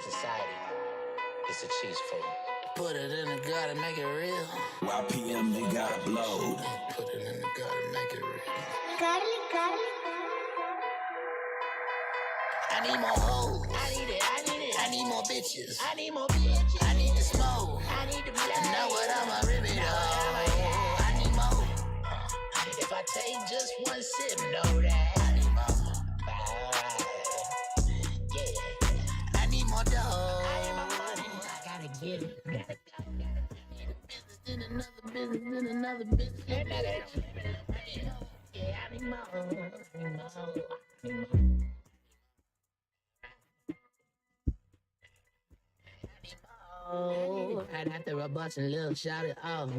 society is a cheese food. Put it in the gut and make it real. YPM, they got blowed. Put it in the gut and make it real. Carly. I need more hoes. I need it. I need more bitches. I need the smoke. I need the blood. Know what I'ma rip it up. I need more. If I take just one sip, know that I need more. Yeah. I need more dough. I need more money. I gotta get it. Gotta go. Need a business, then another business, then another business. Yeah, I need more. I need more. Oh, right after a bust and little shout it off.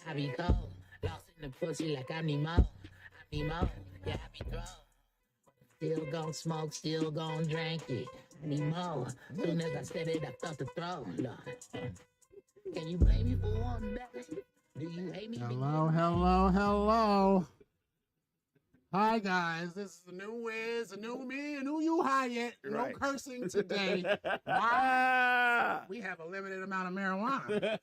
I be cold, lost in the pussy like I need more. Yeah, I be thrown. Still gon' smoke, still gon' drink it. I need more. Soon as I said it, I felt the throw. Lord. Can you blame me for wanting better? Do you hate me? Hello. Hi guys, this is a new Wiz, a new me, a new you, High Yet. No cursing today. Why? We have a limited amount of marijuana.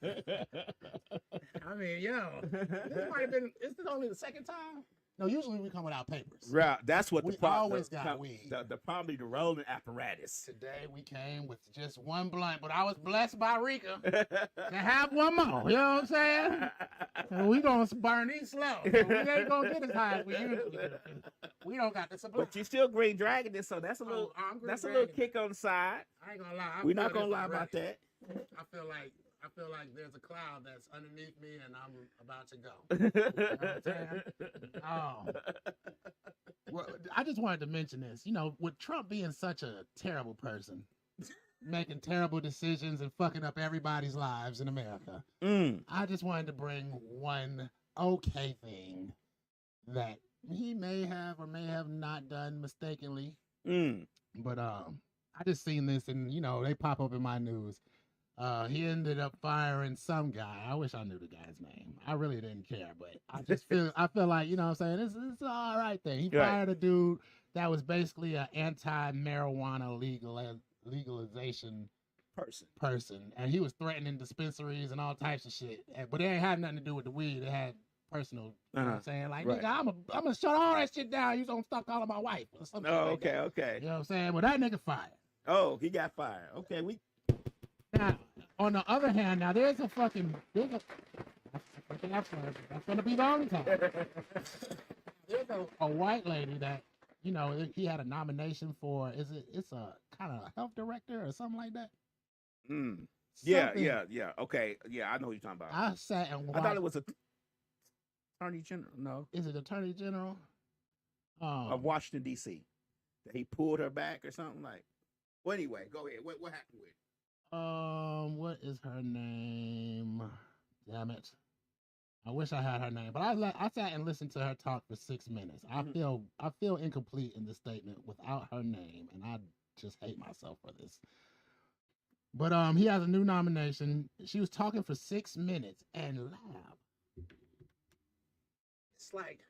I mean, this might have been, is this only the second time? No, usually we come without papers. Right, that's what we always got weed. Probably the rolling apparatus. Today we came with just one blunt, but I was blessed by Rika to have one more. You know what I'm saying? And we gonna burn these slow. So we ain't gonna get as high as we usually do. We don't got the supply. But you still green dragging this, so that's a little kick on the side. I ain't gonna lie. We're not gonna lie about that. I feel like there's a cloud that's underneath me and I'm about to go. You know what I'm saying? Well, I just wanted to mention this. With Trump being such a terrible person, making terrible decisions and fucking up everybody's lives in America, I just wanted to bring one okay thing that he may have or may have not done mistakenly. But I just seen this and, they pop up in my news. He ended up firing some guy. I wish I knew the guy's name. I really didn't care, but I feel like, you know what I'm saying? It's an all right thing. He fired a dude that was basically an anti-marijuana legalization person. And he was threatening dispensaries and all types of shit. But it ain't had nothing to do with the weed. It had personal, you know what I'm saying? Like, nigga, I'm gonna shut all that shit down. You don't stop calling my wife or something. Okay. You know what I'm saying? Well, that nigga fired. Oh, he got fired. Okay, Now, on the other hand, that's gonna be the only time. There's a white lady that, he had a nomination for, it's a kind of health director or something like that? Yeah. Okay. Yeah, I know what you're talking about. I sat and watched. I thought it was Attorney General. No. Is it Attorney General? Of Washington, D.C. That he pulled her back or something like. Well, anyway, go ahead. What happened with it? What is her name? Damn it. I wish I had her name, but I sat and listened to her talk for 6 minutes. I feel incomplete in this statement without her name, and I just hate myself for this. But he has a new nomination. She was talking for 6 minutes and loud. It's like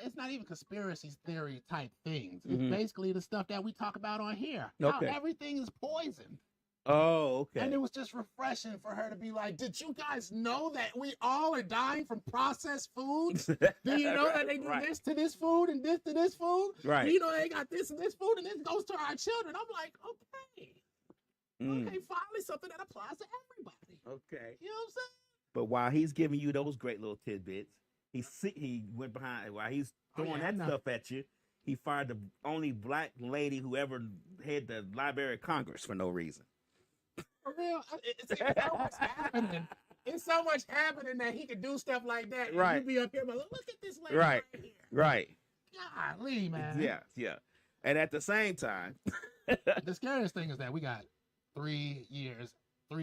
it's not even conspiracy theory type things. It's basically the stuff that we talk about on here. Okay. How everything is poison. Oh, okay. And it was just refreshing for her to be like, did you guys know that we all are dying from processed foods? Do you know that they do this to this food and this to this food? Right. Do you know they got this and this food and this goes to our children? I'm like, okay. Okay, finally something that applies to everybody. Okay. You know what I'm saying? But while he's giving you those great little tidbits, he went behind, while he's throwing stuff at you, he fired the only black lady who ever had the Library of Congress for no reason. For real, it's so much happening. It's so much happening that he could do stuff like that. Right. And you be up here, but look at this lady right here. Right. Golly, man. Yeah. And at the same time, the scariest thing is that we got 3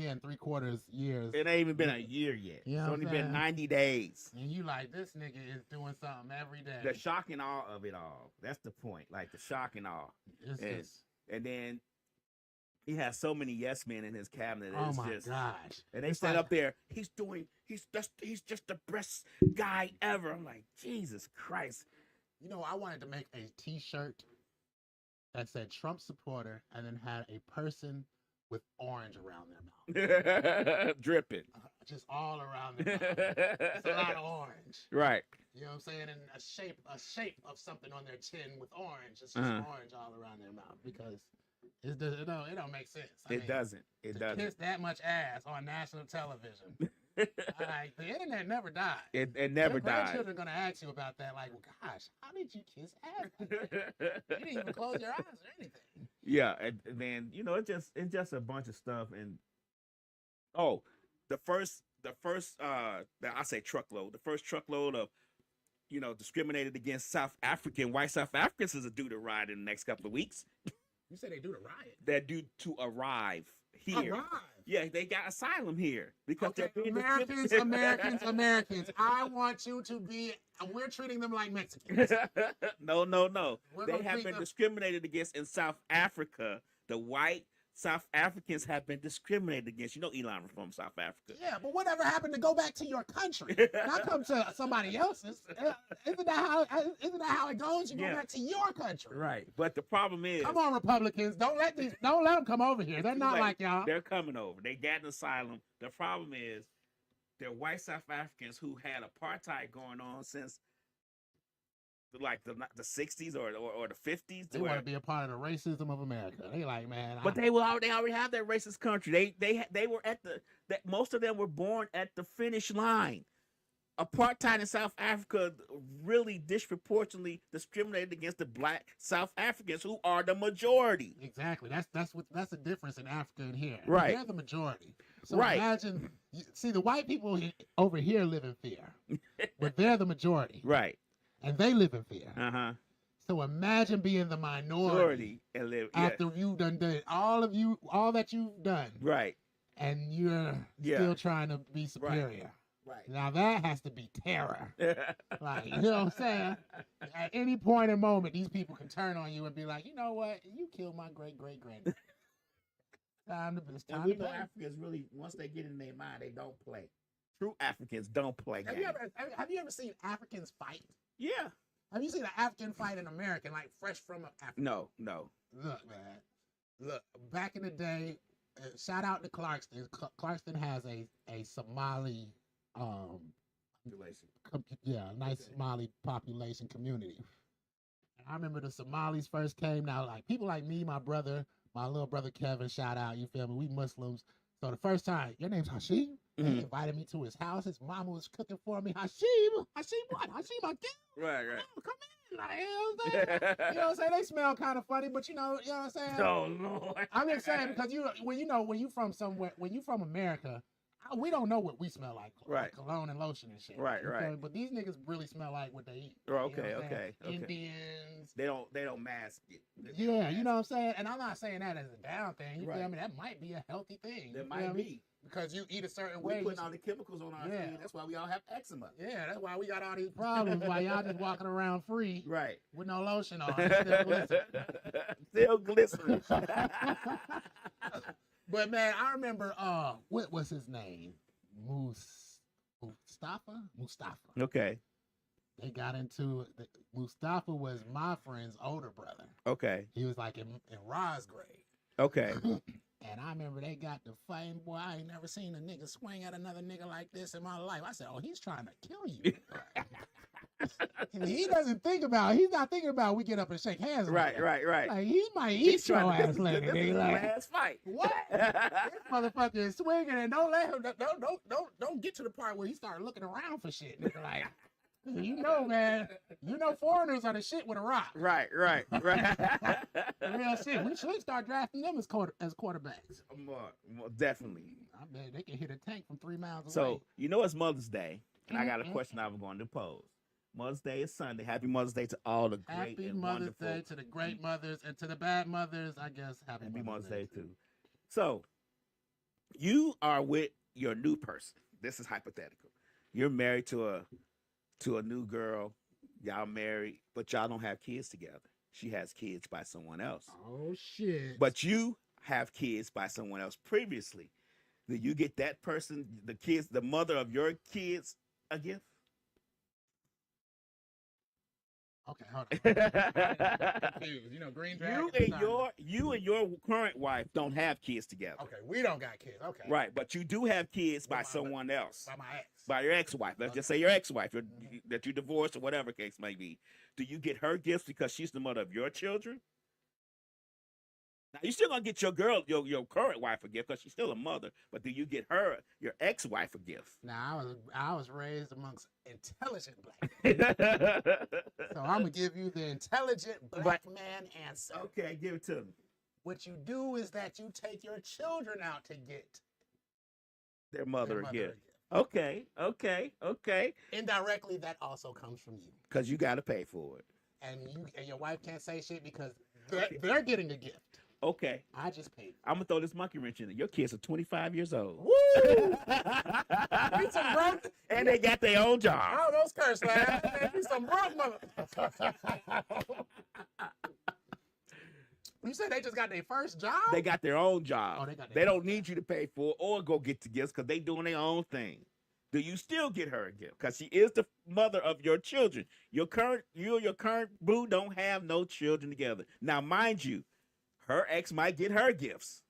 and 3/4 years. It ain't even been a year yet. You know it's only been 90 days. And you like, this nigga is doing something every day. The shock and awe of it all. That's the point. Like the shock and awe. And then he has so many yes men in his cabinet. Oh my gosh. And they stand up there. He's just the best guy ever. I'm like, Jesus Christ. I wanted to make a t-shirt that said Trump supporter and then had a person with orange around their mouth. Dripping. Just all around their mouth. It's a lot of orange. Right. You know what I'm saying? And a shape of something on their chin with orange. It's just orange all around their mouth because it don't make sense. I mean, doesn't. It doesn't. Kiss that much ass on national television. Like, the internet never died. It never Your died. grandchildren are gonna ask you about that. Like, well, gosh, how did you kiss ass? You didn't even close your eyes or anything. Yeah, and then it's just a bunch of stuff. And the first I say truckload. The first truckload of discriminated against white South Africans is due to riot in the next couple of weeks. You say they do the riot? They're due to arrive here. Arrive? Yeah, they got asylum here because they're being Americans. I want you to be. We're treating them like Mexicans. No. They have been discriminated against in South Africa. The white South Africans have been discriminated against. You know, Elon was from South Africa. Yeah, but whatever happened to go back to your country? Not come to somebody else's. Isn't that how it goes? You go back to your country. Right. But the problem is, come on, Republicans, don't let them come over here. They're not like y'all. They're coming over. They got an asylum. The problem is, they're white South Africans who had apartheid going on since like the 60s or the 50s. They want to be a part of the racism of America. They like, man. But they already have that racist country. They were most of them were born at the finish line. Apartheid in South Africa really disproportionately discriminated against the black South Africans who are the majority. Exactly. That's the difference in Africa and here. Right. They're the majority. So imagine, see, the white people over here live in fear, but they're the majority. Right. And they live in fear. So imagine being the minority and live after you've done all that you've done. Right. And you're still trying to be superior. Right. Now that has to be terror. Like, you know what I'm saying? At any point in moment, these people can turn on you and be like, you know what? You killed my great-great-granddad. It's time we to know play. Africans really, once they get in their mind, they don't play. True Africans don't play games. Have you ever seen Africans fight? Yeah. Have you seen an African fight an American, like fresh from Africa? No. Look, man. Look, back in the day, shout out to Clarkston. Clarkston has a Somali population. Nice Somali population community. And I remember the Somalis first came. Now, like people like me, my little brother Kevin, shout out, you feel me? We Muslims. So the first time, your name's Hashim? He invited me to his house. His mama was cooking for me. Hashim what? Hashim, I get. Right. Oh, come in. Like, you know what I'm saying? You know what I'm saying? They smell kind of funny, but you know what I'm saying? Oh, Lord. I'm just saying because when you from America, we don't know what we smell like. Right. Like cologne and lotion and shit. Right. But these niggas really smell like what they eat. Okay. Indians. They don't mask it. Yeah, you know what I'm saying? And I'm not saying that as a down thing. You feel me? That might be a healthy thing. That might be. Because you eat a certain way. We're putting all the chemicals on our skin. That's why we all have eczema. Yeah, that's why we got all these problems. Why y'all just walking around free. Right. With no lotion on. Still glisten. Still glisten. But man, I remember what was his name? Mustafa? Okay. They got into Mustafa was my friend's older brother. Okay. He was like in Ra's grade. Okay. And I remember they got to fighting. Boy, I ain't never seen a nigga swing at another nigga like this in my life. I said, oh, he's trying to kill you. He's not thinking about we get up and shake hands. Right. Like, he might eat your ass later. Nigga. Last fight. What? This motherfucker is swinging and don't let him, don't get to the part where he started looking around for shit. Nigga, like, you know, man, foreigners are the shit with a rock. Right. Real shit. We should start drafting them as quarterbacks. More, definitely. I bet they can hit a tank from 3 miles away. So, it's Mother's Day, and I got a question I was going to pose. Mother's Day is Sunday. Happy Mother's Day to all the great Happy and Mother's wonderful. Day to the great mothers and to the bad mothers, I guess. Happy Mother's Day too. So, you are with your new person. This is hypothetical. You're married to a new girl. Y'all married, but y'all don't have kids together. She has kids by someone else. Oh shit! But you have kids by someone else previously. Do you get that person, the mother of your kids, a gift? Okay, hold on. I'm confused. You know, Green Dragon. You and your current wife don't have kids together. Okay, we don't got kids. Okay. Right, but you do have kids by someone else. By my ex. By your ex-wife. Let's just say your ex-wife that you divorced or whatever case may be. Do you get her gifts because she's the mother of your children? Now you're still gonna get your current wife a gift because she's still a mother. But do you get your ex-wife a gift? Now I was raised amongst intelligent black men. So I'm gonna give you the intelligent black man answer. Okay, give it to me. What you do is that you take your children out to get their mother a gift. Okay. Indirectly, that also comes from you. Because you got to pay for it. And your wife can't say shit because they're getting a gift. Okay. I just paid. I'm going to throw this monkey wrench in it. Your kids are 25 years old. Woo! And they got their own job. I almost cursed, man. Be some broke mother. You said they just got their first job? They got their own job. Oh, they don't need you to pay for it or go get the gifts because they doing their own thing. Do you still get her a gift? Because she is the mother of your children. You and your current boo don't have no children together. Now, mind you, her ex might get her gifts.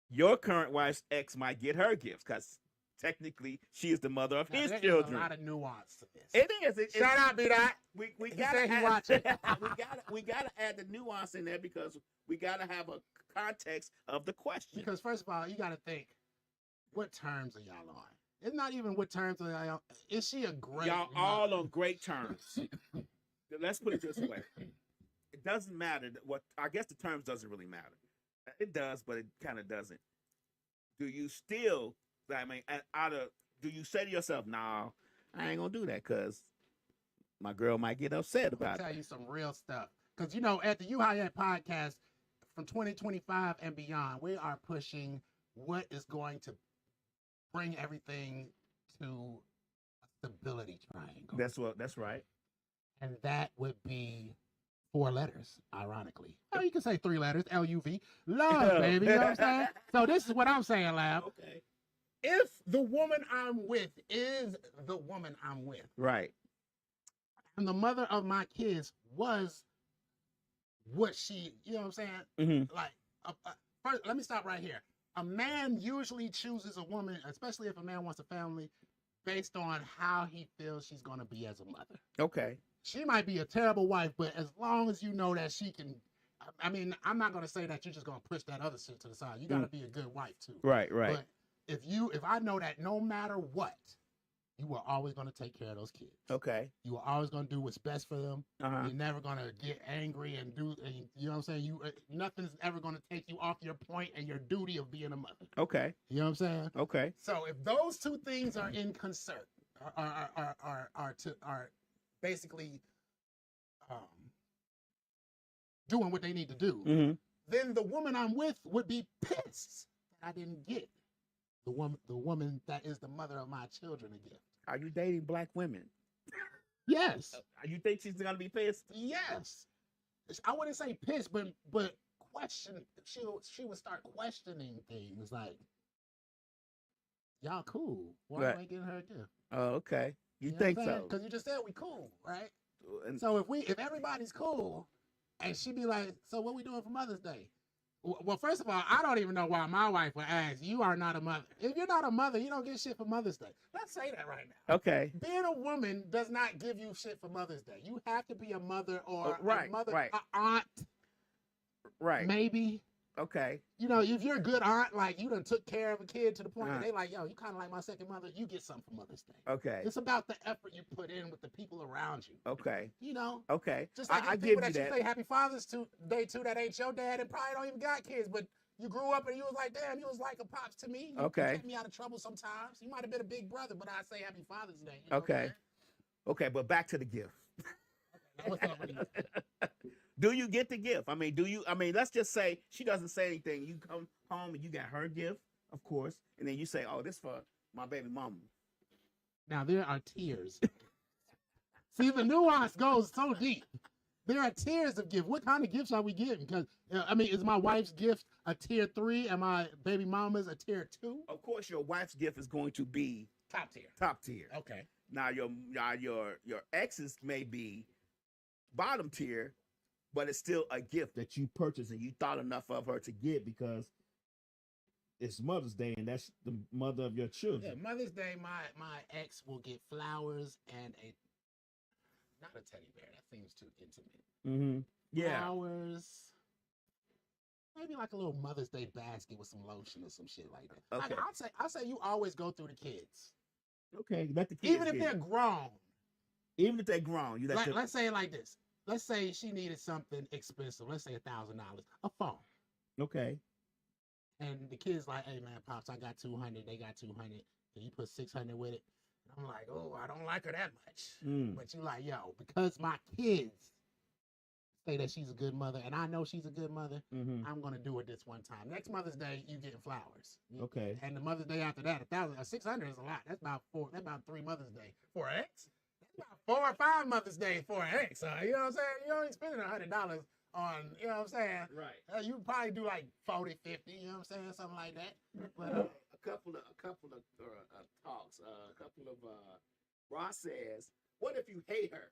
Your current wife's ex might get her gifts because technically she is the mother of his children. A lot of nuance to this. It is. Shout out, B-Dot. We gotta add, we gotta add the nuance in there because we gotta have a context of the question. Because first of all, you gotta think, what terms are y'all on? It's not even what terms are y'all on. Is she a great Y'all mother? all on great terms. Let's put it this way. It doesn't matter what I guess the terms doesn't really matter. It does, but it kind of doesn't. Do you still do you say to yourself, "No, I ain't gonna do that because my girl might get upset about it"? I'll tell you some real stuff. Because at the High Yet PotCast from 2025 and beyond, we are pushing what is going to bring everything to a stability triangle. That's right. And that would be 4 letters, ironically. Oh, you can say 3 letters, LUV. Love, baby. You know what I'm saying? So this is what I'm saying, Lab. Okay. If the woman I'm with is the woman I'm with. Right. And the mother of my kids was what she, you know what I'm saying? Mm-hmm. Like, first, let me stop right here. A man usually chooses a woman, especially if a man wants a family, based on how he feels she's going to be as a mother. Okay. She might be a terrible wife, but as long as you know that she can, I mean, I'm not going to say that you're just going to push that other shit to the side. You got to be a good wife too. Right. But if I know that no matter what, you are always going to take care of those kids. Okay. You are always going to do what's best for them. Uh-huh. You're never going to get angry and you know what I'm saying? Nothing's ever going to take you off your point and your duty of being a mother. Okay. You know what I'm saying? Okay. So if those two things are in concert, are basically doing what they need to do, mm-hmm. then the woman I'm with would be pissed that I didn't get the woman that is the mother of my children a gift. Are you dating black women? Yes. You think she's gonna be pissed? Yes. I wouldn't say pissed, but question. She would start questioning things like, "Y'all cool? Why am I getting her a gift?" Oh, okay. You know think so? Because you just said we cool, right? And so if everybody's cool, and she be like, "So what we doing for Mother's Day?" Well, first of all, I don't even know why my wife would ask. You are not a mother. If you're not a mother, you don't get shit for Mother's Day. Let's say that right now. Okay. Being a woman does not give you shit for Mother's Day. You have to be a mother or a mother, right. an aunt, right? Maybe. Okay. You know, if you're a good aunt, like you done took care of a kid to the point that they like, yo, you kind of like my second mother. You get something for Mother's Day. Okay. It's about the effort you put in with the people around you. Okay. You know. Okay. Just like I people give that you you say Happy Father's Day to that ain't your dad and probably don't even got kids, but you grew up and you was like, damn, you was like a pops to me. You kept me out of trouble sometimes. You might have been a big brother, but I say Happy Father's Day. You know okay. Okay, but back to the gift. Do you get the gift? I mean, let's just say she doesn't say anything. You come home and you got her gift, of course, and then you say, oh, this for my baby mama. Now, there are tiers. See, the nuance goes so deep. There are tiers of gift. What kind of gifts are we getting? Because, is my wife's gift a tier 3 and my baby mama's a tier 2? Of course, your wife's gift is going to be top tier. Top tier. Okay. Now your exes may be bottom tier, but it's still a gift that you purchased and you thought enough of her to get because it's Mother's Day and that's the mother of your children. Yeah, Mother's Day, my ex will get flowers and not a teddy bear. That seems too intimate. Mm-hmm. Yeah. Flowers. Maybe like a little Mother's Day basket with some lotion or some shit like that. Okay. Like, I'll say you always go through the kids. Okay, let the kids Even if get they're it. grown. Even if they're grown, you let Let's say it like this. Let's say she needed something expensive. Let's say $1,000. A phone. Okay. And the kid's like, hey man, Pops, I got 200. They got 200. Can you put 600 with it? And I'm like, oh, I don't like her that much. But you like, yo, because my kids say that she's a good mother, and I know she's a good mother, I'm gonna do it this one time. Next Mother's Day, you getting flowers. Okay. And the Mother's Day after that, 600 is a lot. That's about 3 Mother's Day for an ex. That's about 4 or 5 Mother's Day for an ex. You know what I'm saying? You ain't spending $100 on, you know what I'm saying? Right. You probably do like 40, 50, you know what I'm saying? Something like that. But a couple of talks. A couple of Ross says, "What if you hate her?"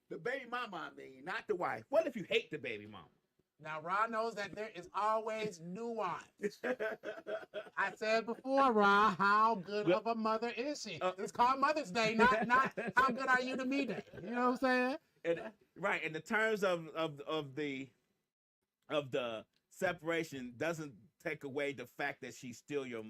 The baby mama, I mean, not the wife. What if you hate the baby mama? now Rod knows that there is always nuance. I said before, Rod, how good of a mother is she? It's called Mother's Day, not how good are you to me day. You know what I'm saying? And, right, in the terms of the separation doesn't take away the fact that she's still your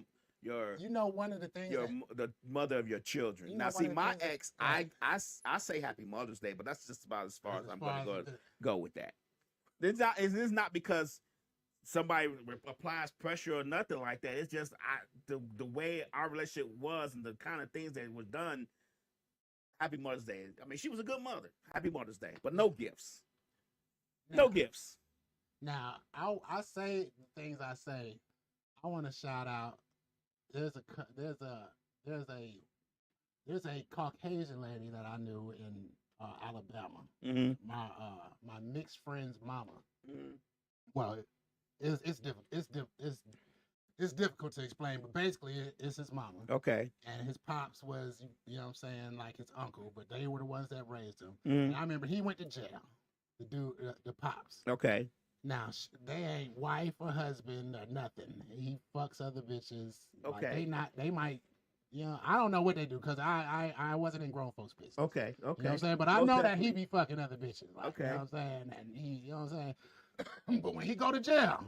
You know, one of the things the mother of your children. You know, Now, see, one of the my things that- ex, I say Happy Mother's Day, but that's just about as far as I'm going to go with that. It's not because somebody applies pressure or nothing like that. It's just the way our relationship was and the kind of things that were done. Happy Mother's Day. I mean, she was a good mother. Happy Mother's Day, but no gifts. No gifts. Now, I say the things I say. I want to shout out. There's a Caucasian lady that I knew in Alabama. Mm-hmm. My mixed friend's mama. Mm-hmm. Well, it's difficult to explain, but basically it's his mama. Okay. And his pops was, you know what I'm saying, like his uncle, but they were the ones that raised him. Mm-hmm. And I remember he went to jail. The dude, the pops. Okay. Now they ain't wife or husband or nothing. He fucks other bitches. Okay. Like, they might. You know, I don't know what they do because I wasn't in grown folks' business. Okay. Okay. You know what I'm saying? But I Most know definitely. that he be fucking other bitches. Like, Okay. You know what I'm saying? And he, you know what I'm saying? But when he go to jail,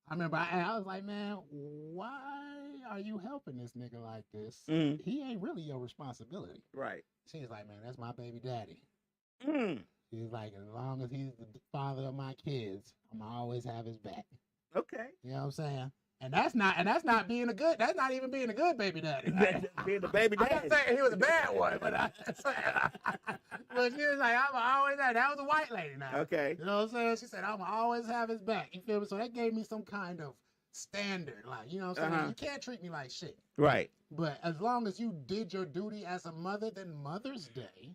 I remember I was like, man, why are you helping this nigga like this? Mm. He ain't really your responsibility. Right. She's like, man, that's my baby daddy. Mm. He's like, as long as he's the father of my kids, I'm gonna always have his back. Okay. You know what I'm saying? And that's not being a good. That's not even being a good baby daddy. Being the baby daddy. I'm not saying he was a bad one, but but she was like, I'm always have. That was a white lady now. Okay. You know what I'm saying? She said, I'm always have his back. You feel me? So that gave me some kind of standard, like, you know what I'm saying? Uh-huh. You can't treat me like shit. Right. But as long as you did your duty as a mother, then Mother's Day,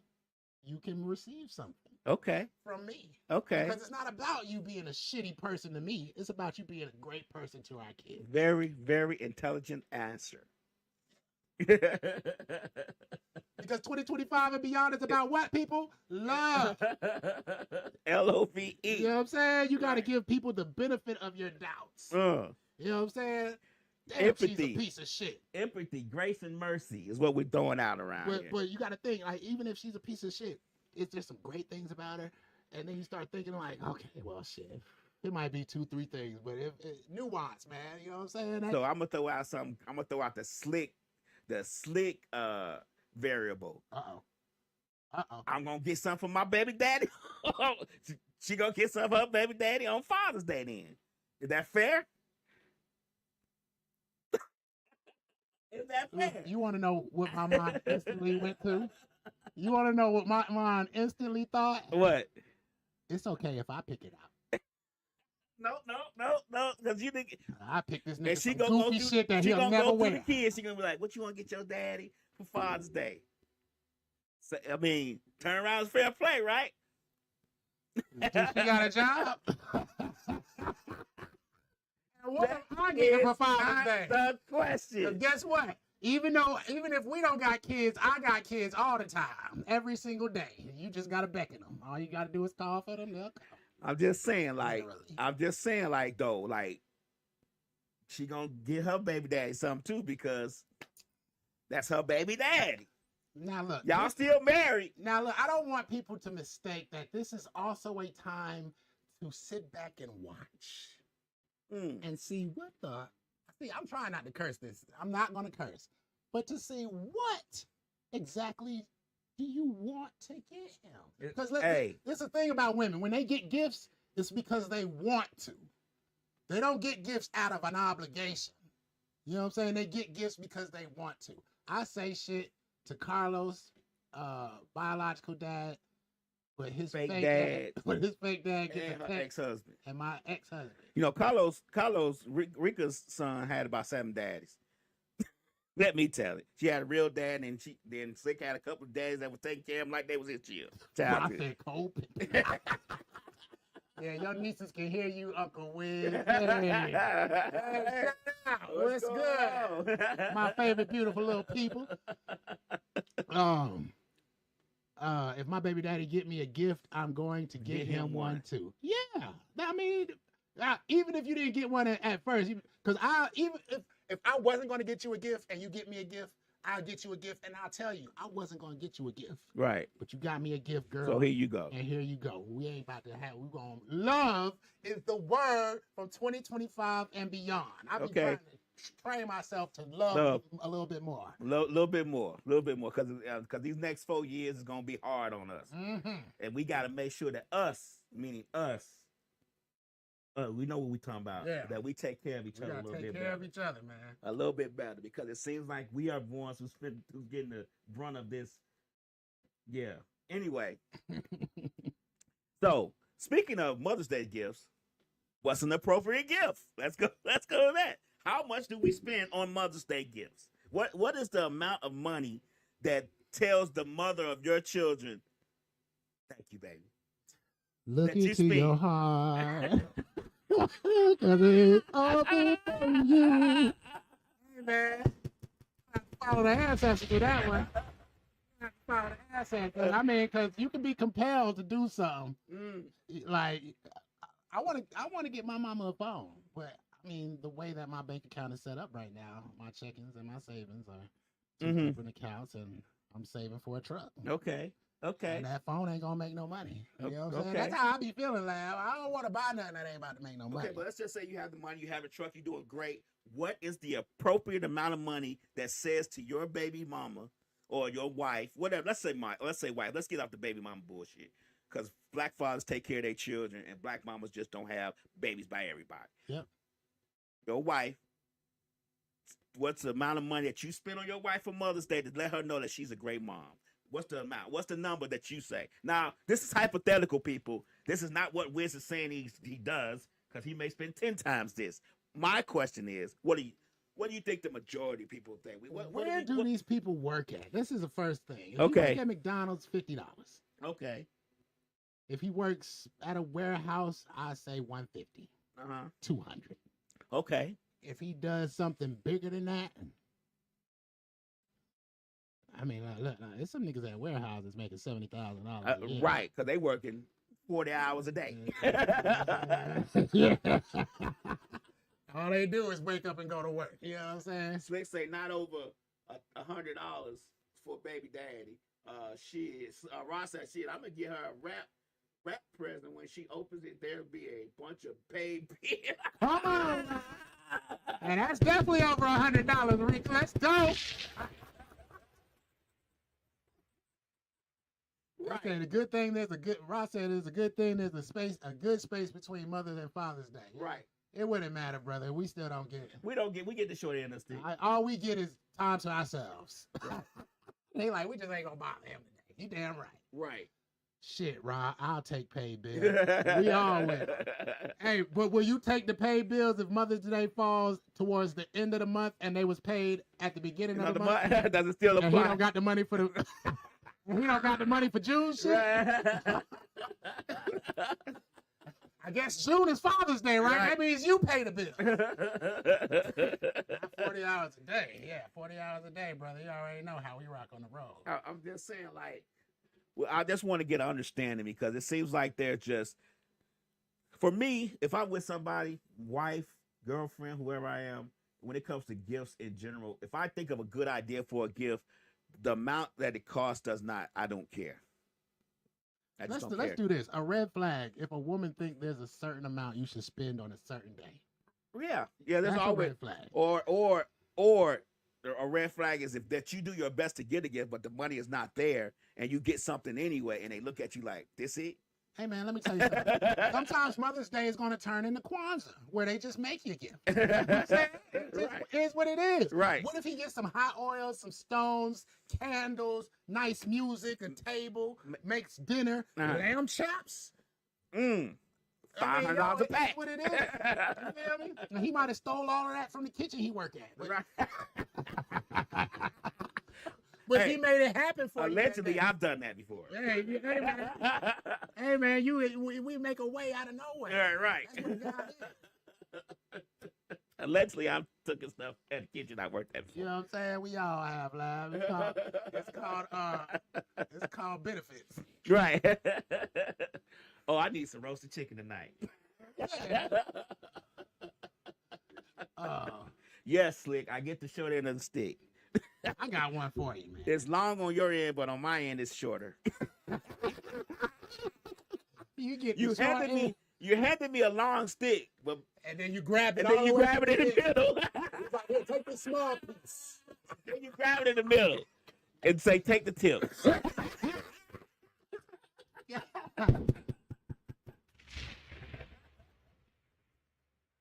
you can receive something Okay. from me. Okay. Because it's not about you being a shitty person to me. It's about you being a great person to our kids. Very, very intelligent answer. Because 2025 and beyond is about what, people? Love. LOVE. You know what I'm saying? You got to give people the benefit of your doubts. You know what I'm saying? Damn, she's a Empathy. piece of shit. Empathy, grace, and mercy is what we're throwing out around here. But you got to think, like, even if she's a piece of shit, is there some great things about her? And then you start thinking, like, okay, well, shit. It might be 2-3 things, but if nuance, man. You know what I'm saying? So I'm gonna throw out some. I'm gonna throw out the slick variable. I'm gonna get some from my baby daddy. She gonna get some of her baby daddy on Father's Day. Then is that fair? Is that fair? You want to know what my mind instantly went to? You want to know what my mind instantly thought? What? It's okay if I pick it out. No. Because you think I pick this and nigga she some gonna go goofy through, shit that she he'll gonna never go through wear. the kids. She gonna be like, "What you want to get your daddy for Father's Day?" So, I mean, turn around is fair play, right? She got a job. what am I getting for It's Father's not Day? the 'Cause question. guess what? Even if we don't got kids, I got kids all the time, every single day. You just gotta beckon them. All you gotta do is call for them. They'll come. I'm just saying, like, Literally. though, like, she gonna get her baby daddy something too because that's her baby daddy. Now look, Y'all still married. Now look, I don't want people to mistake that this is also a time to sit back and watch and see what the. See, I'm trying not to curse this. I'm not gonna curse, but to see what exactly do you want to get him? Because this is the thing about women. When they get gifts, it's because they want to. They don't get gifts out of an obligation. You know what I'm saying? They get gifts because they want to. I say shit to Carlos, biological dad, but his fake dad gets And her a ex-husband. and my ex-husband. You know, Rika's son had about 7 daddies. Let me tell it. She had a real dad, and then Slick had a couple of daddies that were taking care of him like they was his child. I said cope. Yeah, your nieces can hear you, Uncle Will. Hey, what's good? My favorite beautiful little people. If my baby daddy get me a gift, I'm going to get him one too. Yeah, I mean, even if you didn't get one at first, because if I wasn't going to get you a gift and you get me a gift, I'll get you a gift and I'll tell you I wasn't going to get you a gift. Right. But you got me a gift, girl. So here you go. And here you go. We ain't about to have. We going to love is the word from 2025 and beyond. I've been trying to train myself to love a little bit more. A little bit more, because these next 4 years is gonna be hard on us, and we got to make sure that us, meaning us, we know what we talking about. Yeah. That we take care of each other a little bit better. Take care of each other, man. A little bit better, because it seems like we are the ones who's getting the brunt of this. Yeah. Anyway, so speaking of Mother's Day gifts, what's an appropriate gift? Let's go to that. How much do we spend on Mother's Day gifts? What is the amount of money that tells the mother of your children, thank you, baby? Look into your heart. Cause it's open for you. Hey, man. I follow the ancestors to that one. Follow the ancestors. I mean, because you can be compelled to do something. Like, I want to get my mama a phone, but I mean, the way that my bank account is set up right now, my checkings and my savings are two different accounts, and I'm saving for a truck. Okay. And that phone ain't gonna make no money. You know what I'm saying? That's how I be feeling, like I don't want to buy nothing that ain't about to make no money. Okay, but let's just say you have the money, you have a truck, you're doing great. What is the appropriate amount of money that says to your baby mama or your wife, whatever? Let's say wife. Let's get off the baby mama bullshit. Because black fathers take care of their children and black mamas just don't have babies by everybody. Yep. Your wife, what's the amount of money that you spend on your wife for Mother's Day to let her know that she's a great mom? What's the amount? What's the number that you say? Now, this is hypothetical, people. This is not what Wiz is saying he does, because he may spend 10 times this. My question is, what do you think the majority of people think? Where do these people work at? This is the first thing. If Okay. you work at McDonald's, $50. Okay. If he works at a warehouse, I say $150. $200. Okay. If he does something bigger than that, I mean, look, there's some niggas at warehouses making $70,000. Right, because they working 40 hours a day. Yeah. All they do is wake up and go to work. You know what I'm saying? Slick say not over $100 for baby daddy. Ross said, shit, I'm gonna get her a rap present. When she opens it, there'll be a bunch of paid bills. Come on. And that's definitely over $100, Rick. Let's go. Ross said the good thing Ross said it's a good thing there's a good space between Mother's and Father's Day. Right. It wouldn't matter, brother. We still don't get it. We get the short end of the stick. All we get is time to ourselves. They like, we just ain't gonna bother him today. You damn right. Right. Shit, Rod, I'll take paid bills. We all will. Hey, but will you take the paid bills if Mother's Day falls towards the end of the month and they was paid at the beginning of the month? Does it still apply? And he don't got the money for the he don't got the money for June shit. I guess June is Father's Day, right? Right. That means you pay the bill. Not 40 hours a day. Yeah, 40 hours a day, brother. You already know how we rock on the road. I'm just saying, like, Well, I just want to get an understanding because it seems like they're just, for me, if I'm with somebody, wife, girlfriend, whoever I am, when it comes to gifts in general, if I think of a good idea for a gift, the amount that it costs does not, I don't care. I just don't Let's care. do this. A red flag. If a woman think there's a certain amount you should spend on a certain day. Yeah, there's That's a always, red flag. or a red flag is if that you do your best to get a gift, but the money is not there, and you get something anyway, and they look at you like, this it? Hey, man, let me tell you something. Sometimes Mother's Day is going to turn into Kwanzaa, where they just make you a gift. You know what I'm saying? It just is what it is. Right. What if he gets some hot oils, some stones, candles, nice music, a table, makes dinner, lamb chops? $500 a It's pack. what it is. You feel me? Now, he might have stole all of that from the kitchen he worked at. But Hey, he made it happen for you. Allegedly, I've done that before. Hey, man, we make a way out of nowhere. Right. That's what God is. Allegedly, I've taken stuff at the kitchen I worked at You before. know what I'm saying? We all have, love. It's called benefits. Right. Oh, I need some roasted chicken tonight. Yes, Slick, I get the short end of the stick. I got one for you, man. It's long on your end, but on my end, it's shorter. You get You the short handed end, me, you handed me a long stick, but and then you grab it. and then all you the way grab to it in the middle. It's like, here, take the small piece. Then you grab it in the middle and say, "Take the tip."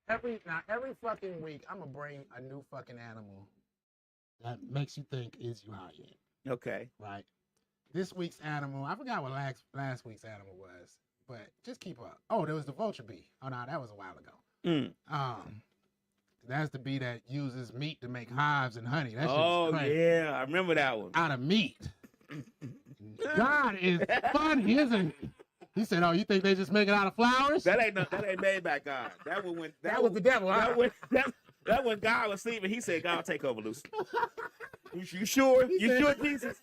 Every fucking week, I'm gonna bring a new fucking animal that makes you think, is you High Yet? Okay. Right? This week's animal, I forgot what last week's animal was, but just keep up. Oh, there was the vulture bee. Oh no, that was a while ago. That's the bee that uses meat to make hives and honey. That shit is crazy. Yeah, I remember that one. Out of meat. God is funny, isn't he? He said, "Oh, you think they just make it out of flowers?" That ain't made by God. That one when That was the devil. Huh? that when God was sleeping, he said, "God, take over, Lucy." You sure? You sure, Jesus?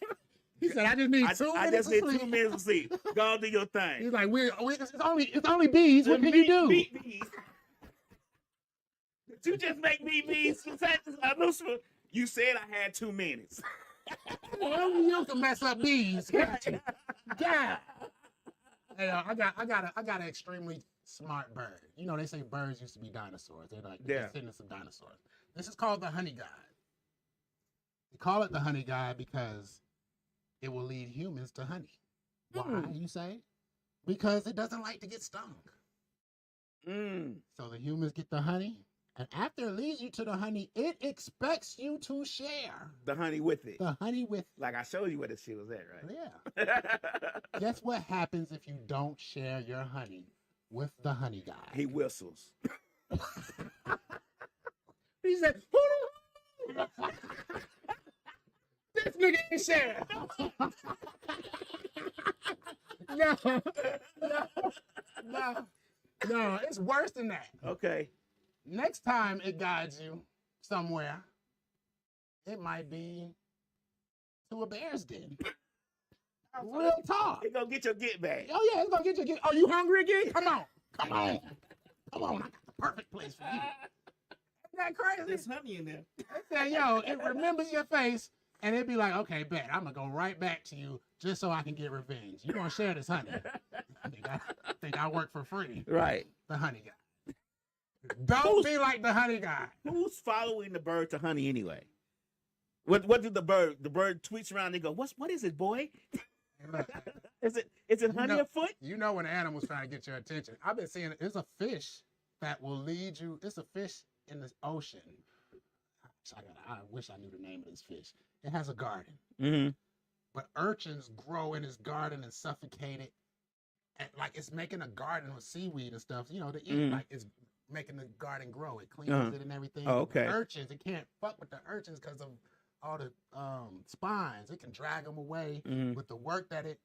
He said, "I just need 2 I minutes just need of sleep." 2 minutes of sleep. Go on, do your thing. He's like, it's only bees. What can you do? Beat bees. Did you just make me bees? Lucifer, you said I had 2 minutes. Well, you can mess up bees. Yeah. Hey, I got an extremely smart bird. You know, they say birds used to be dinosaurs. They're like descendants of dinosaurs. This is called the honey guide. They call it the honey guide because it will lead humans to honey. Why, you say? Because it doesn't like to get stung. So the humans get the honey, and after it leads you to the honey, it expects you to share The honey with it. the honey with. Like I showed you where this shit was at, right? Yeah. Guess what happens if you don't share your honey with the honey guy? He whistles. He said, "This nigga ain't sharing." No, it's worse than that. Okay. Next time it guides you somewhere, it might be to a bear's den. Real talk. He gonna get your get back. Oh yeah, it's gonna get you. Are you hungry again? Come on. I got the perfect place for you. Isn't that crazy? There's honey in there. I said, yo, it remembers your face, and it'd be like, okay, bet I'm gonna go right back to you just so I can get revenge. You gonna share this honey? I think I work for free. Right. The honey guy. Don't be like the honey guy. Who's following the bird to honey anyway? What did the bird tweets around and go, what is it, boy? Look, Is it honey afoot? you know when an animal's trying to get your attention. I've been seeing it's a fish that will lead you. It's a fish in the ocean. I wish I knew the name of this fish. It has a garden. Mm-hmm. But urchins grow in his garden and suffocate it. And like it's making a garden with seaweed and stuff, you know, to eat. Like it's making the garden grow. It cleans it and everything. Oh, okay. The urchins, it can't fuck with the urchins because of all the spines. It can drag them away with the work that it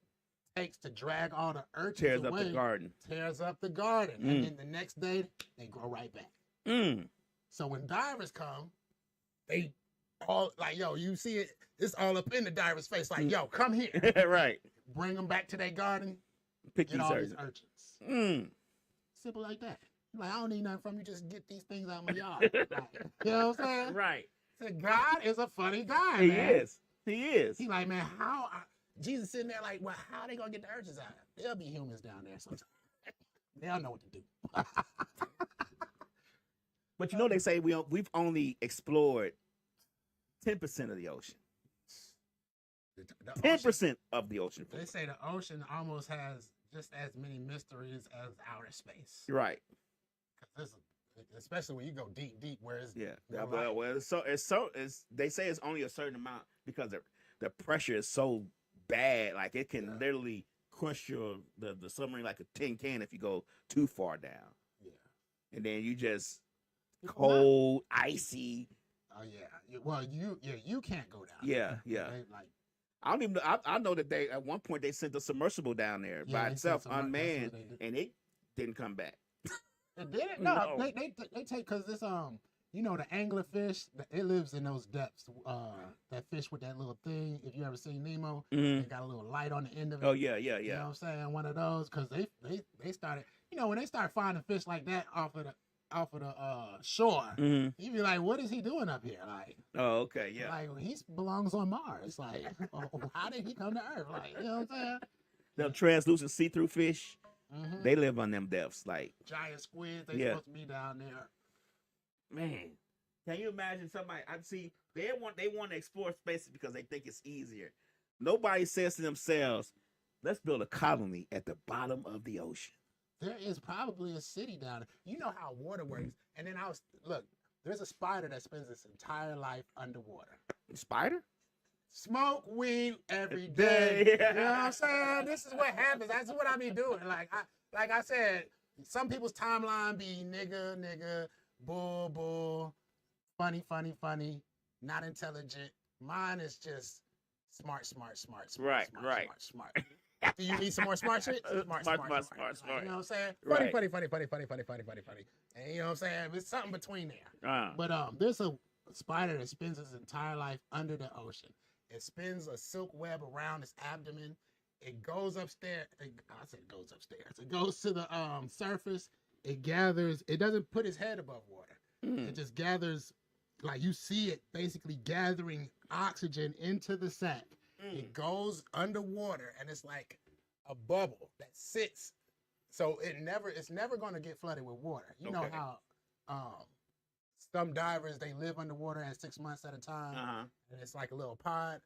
takes to drag all the urchins Tears away, up the garden. tears up the garden, and then the next day they grow right back. So when divers come, they all like, yo, you see it, it's all up in the diver's face, like, yo, come here. Right. Bring them back to their garden, Pick get these all these urchins. urchins. Simple like that. Like, I don't need nothing from you, just get these things out of my yard. Like, you know what I'm saying? Right. So God is a funny guy, He man. is. He is. He like, man, Jesus sitting there like, well, how they gonna get the urchins out? There'll be humans down there sometimes. They'll know what to do. But you know they say we've only explored 10% of the ocean. The 10% of the ocean. They say the ocean almost has just as many mysteries as outer space. Right. Especially when you go deep, where it's they say it's only a certain amount because the pressure is so bad, like it can literally crush the submarine like a tin can if you go too far down. Yeah. And then you just cold, icy. Oh yeah. Well, you can't go down. Yeah, yeah. I don't even. I know that they at one point they sent a submersible down there by itself, unmanned, and it didn't come back. It didn't. No, they take because this you know, the anglerfish, it lives in those depths. That fish with that little thing. If you ever seen Nemo, it got a little light on the end of it. Oh yeah. You know what I'm saying? One of those because they started. You know, when they start finding fish like that off of the shore, you be like, what is he doing up here? Like, oh, okay, yeah. Like he belongs on Mars. Like, how did he come to Earth? Like, you know what I'm saying? The translucent see-through fish, they live on them depths. Like giant squids, they supposed to be down there. Man, can you imagine somebody? I see they want to explore spaces because they think it's easier. Nobody says to themselves, "Let's build a colony at the bottom of the ocean." There is probably a city down there. You know how water works. And then there's a spider that spends its entire life underwater. Spider? Smoke weed every day. You know what I'm saying? This is what happens. That's what I be doing. Like I said, some people's timeline be nigga, bull, funny, not intelligent. Mine is just smart. Right. Smart. Do you need some more smart shit? Smart. You know what I'm saying? Funny. And you know what I'm saying? It's something between there. But there's a spider that spends its entire life under the ocean. It spins a silk web around its abdomen. It goes upstairs. It goes to the surface. It gathers. It doesn't put its head above water. It just gathers, like you see it basically gathering oxygen into the sac. It goes underwater and it's like a bubble that sits. So it's never going to get flooded with water. You know how some divers, they live underwater at 6 months at a time and it's like a little pond.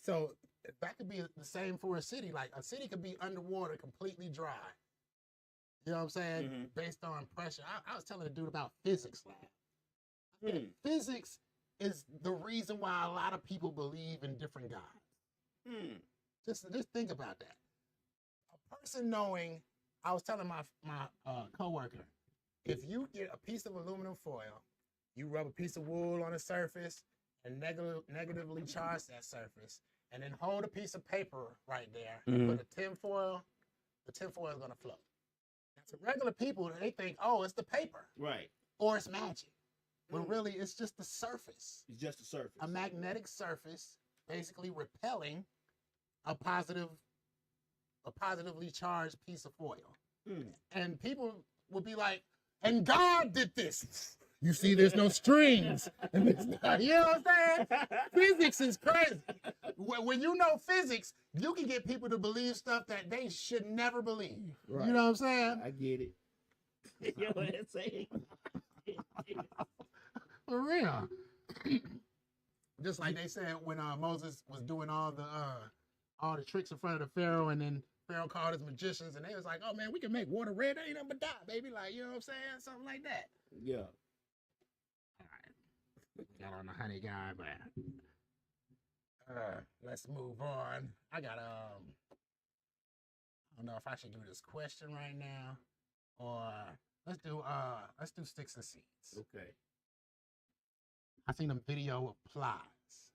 So that could be the same for a city. Like a city could be underwater, completely dry. You know what I'm saying? Based on pressure. I was telling a dude about physics lab. Physics is the reason why a lot of people believe in different gods. Just think about that. A person knowing, I was telling my coworker, if you get a piece of aluminum foil, you rub a piece of wool on the surface and negatively charge that surface, and then hold a piece of paper right there, put a tinfoil, the tinfoil is gonna float. Now, to regular people, they think, oh, it's the paper, right, or it's magic. But really, it's just the surface. It's just the surface. A magnetic surface, basically repelling a positively charged piece of foil. And people would be like, and God did this. You see, there's no strings. You know what I'm saying? Physics is crazy. When you know physics, you can get people to believe stuff that they should never believe. Right. You know what I'm saying? I get it. You know what I'm saying? For real. Just like they said when Moses was doing all the tricks in front of the Pharaoh, and then Pharaoh called his magicians, and they was like, "Oh man, we can make water red. Ain't nothing but dye, baby." Like, you know what I'm saying? Something like that. Yeah. All right. Got on the honey guy, but let's move on. I got I don't know if I should do this question right now, or let's do sticks and seeds. Okay. I seen a video of plies.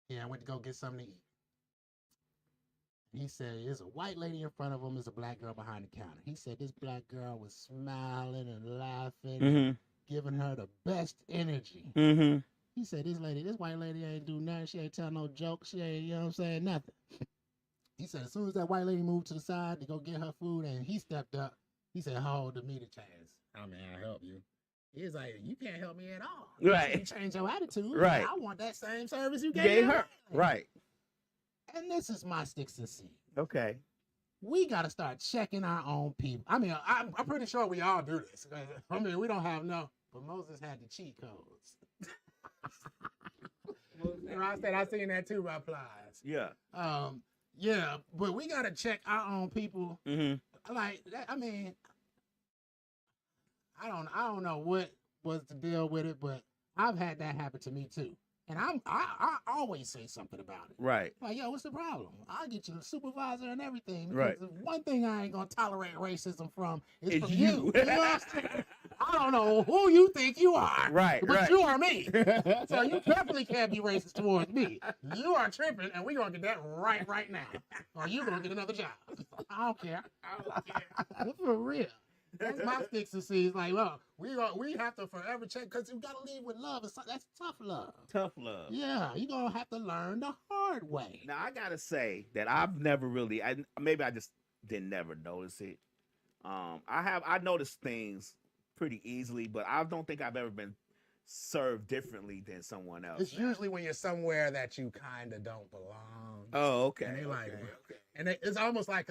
Yeah, I went to go get something to eat. he said there's a white lady in front of him, there's a black girl behind the counter. He said this black girl was smiling and laughing, and giving her the best energy. He said this white lady ain't do nothing. She ain't tell no jokes. She ain't, you know what I'm saying, nothing. He said as soon as that white lady moved to the side to go get her food and he stepped up, he said, hold the meter chance. How may I help you? He was like, you can't help me at all. Right. You change your attitude. Right. I want that same service you gave her. Right. And this is my sticks and seeds. Okay. We got to start checking our own people. I mean, I'm pretty sure we all do this. I mean, we don't have no, but Moses had the cheat codes. You know, I seen that too by Plies. Yeah. Yeah, but we got to check our own people. Like that, I mean, I don't know what was the deal with it, but I've had that happen to me too. And I always say something about it. Right. Like, yo, what's the problem? I'll get you the supervisor and everything. Right. The one thing I ain't gonna tolerate racism from is It's from you. you. You know what I'm saying? I don't know who you think you are. Right. But Right. you are me. So you definitely can't be racist towards me. You are tripping, and we're gonna get that right now. Or you gonna get another job. I don't care. For real. That's my sticks and seeds. Like, look, we have to forever check because you gotta leave with love. That's tough love. Tough love. Yeah, you're gonna have to learn the hard way. Now I gotta say that I've never really. Maybe I just didn't never notice it. I noticed things pretty easily, but I don't think I've ever been served differently than someone else. It's usually when you're somewhere that you kind of don't belong. Oh, okay. And they like, and it's almost like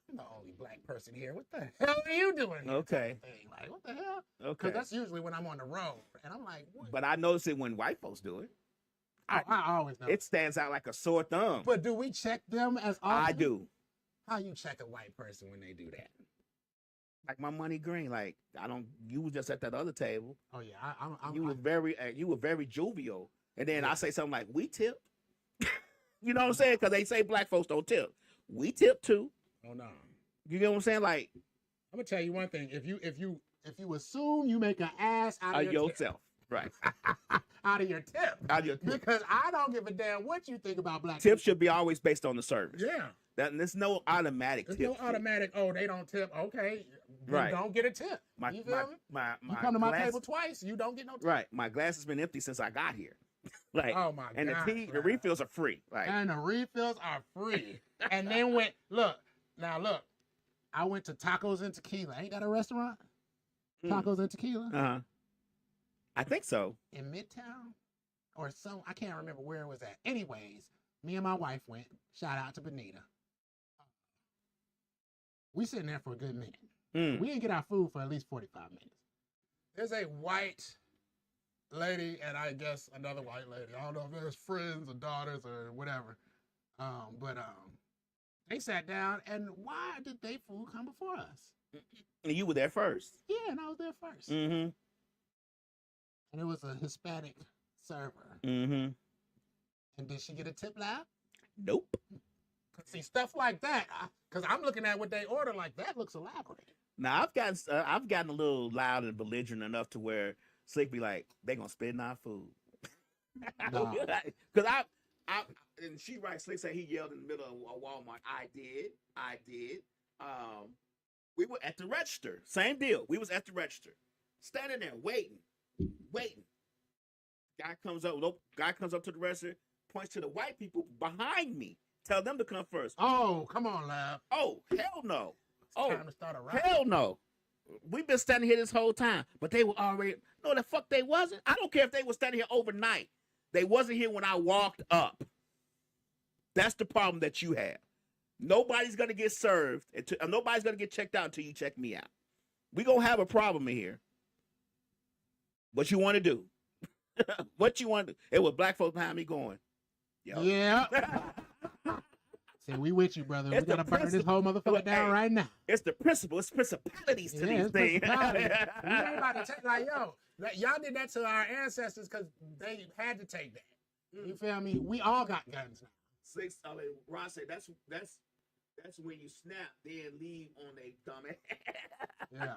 I'm the only black person here. What the hell are you doing here? Okay. Like, what the hell? Okay. Because that's usually when I'm on the road, and I'm like, what? But I notice it when white folks do it. I always know. It stands out like a sore thumb. But do we check them as often? I do. How you check a white person when they do that? Like my money green. Like you was just at that other table. Oh yeah, You were very jovial, and then I say something like, "We tip." You know what I'm saying? Because they say black folks don't tip. We tip too. Oh no. You get what I'm saying? Like, I'm gonna tell you one thing. If you assume you make an ass out of yourself, right? out of your tip, because I don't give a damn what you think about black tips should be always based on the service. Yeah. There's no automatic tip. There's no automatic. Oh, they don't tip. Okay, right. Don't get a tip. You feel me? You come to my table twice, you don't get no tip. Right. My glass has been empty since I got here. Like, oh my and God, the refills are free. Like, and the refills are free. And then look, I went to Tacos and Tequila. Ain't that a restaurant? Tacos and Tequila. I think so. In Midtown, or I can't remember where it was at. Anyways, me and my wife went. Shout out to Benita. We sitting there for a good minute. We didn't get our food for at least 45 minutes. There's a white lady and I guess another white lady. I don't know if there's friends or daughters or whatever. But they sat down, and why did their food come before us? And you were there first. Yeah, and I was there first. Mm-hmm. And it was a Hispanic server. Mm-hmm. And did she get a tip lab? Nope. See, stuff like that, because I'm looking at what they order like that looks elaborate. Now I've gotten a little loud and belligerent enough to where Slick be like, they gonna spend our food. No. Because and she right, Slick said he yelled in the middle of Walmart. I did. We were at the register. Same deal. We was at the register, standing there waiting. Guy comes up to the register, points to the white people behind me. Tell them to come first. Oh, come on, Lab. Oh, hell no. Time to start a riot. Hell no. We've been standing here this whole time, but they were already. No, the fuck they wasn't. I don't care if they were standing here overnight. They wasn't here when I walked up. That's the problem that you have. Nobody's gonna get served. Nobody's gonna get checked out until you check me out. We gonna have a problem in here. What you want to do? What you want to do? It was black folks behind me going, yo. Yeah. Say, we with you, brother. We gotta burn this whole motherfucker down right now. It's the principle. It's principalities to these things. We ain't about to take like, yo, y'all did that to our ancestors because they had to take that. You feel me? We all got guns now. Ross said that's when you snap, then leave on a dumb ass. Yeah.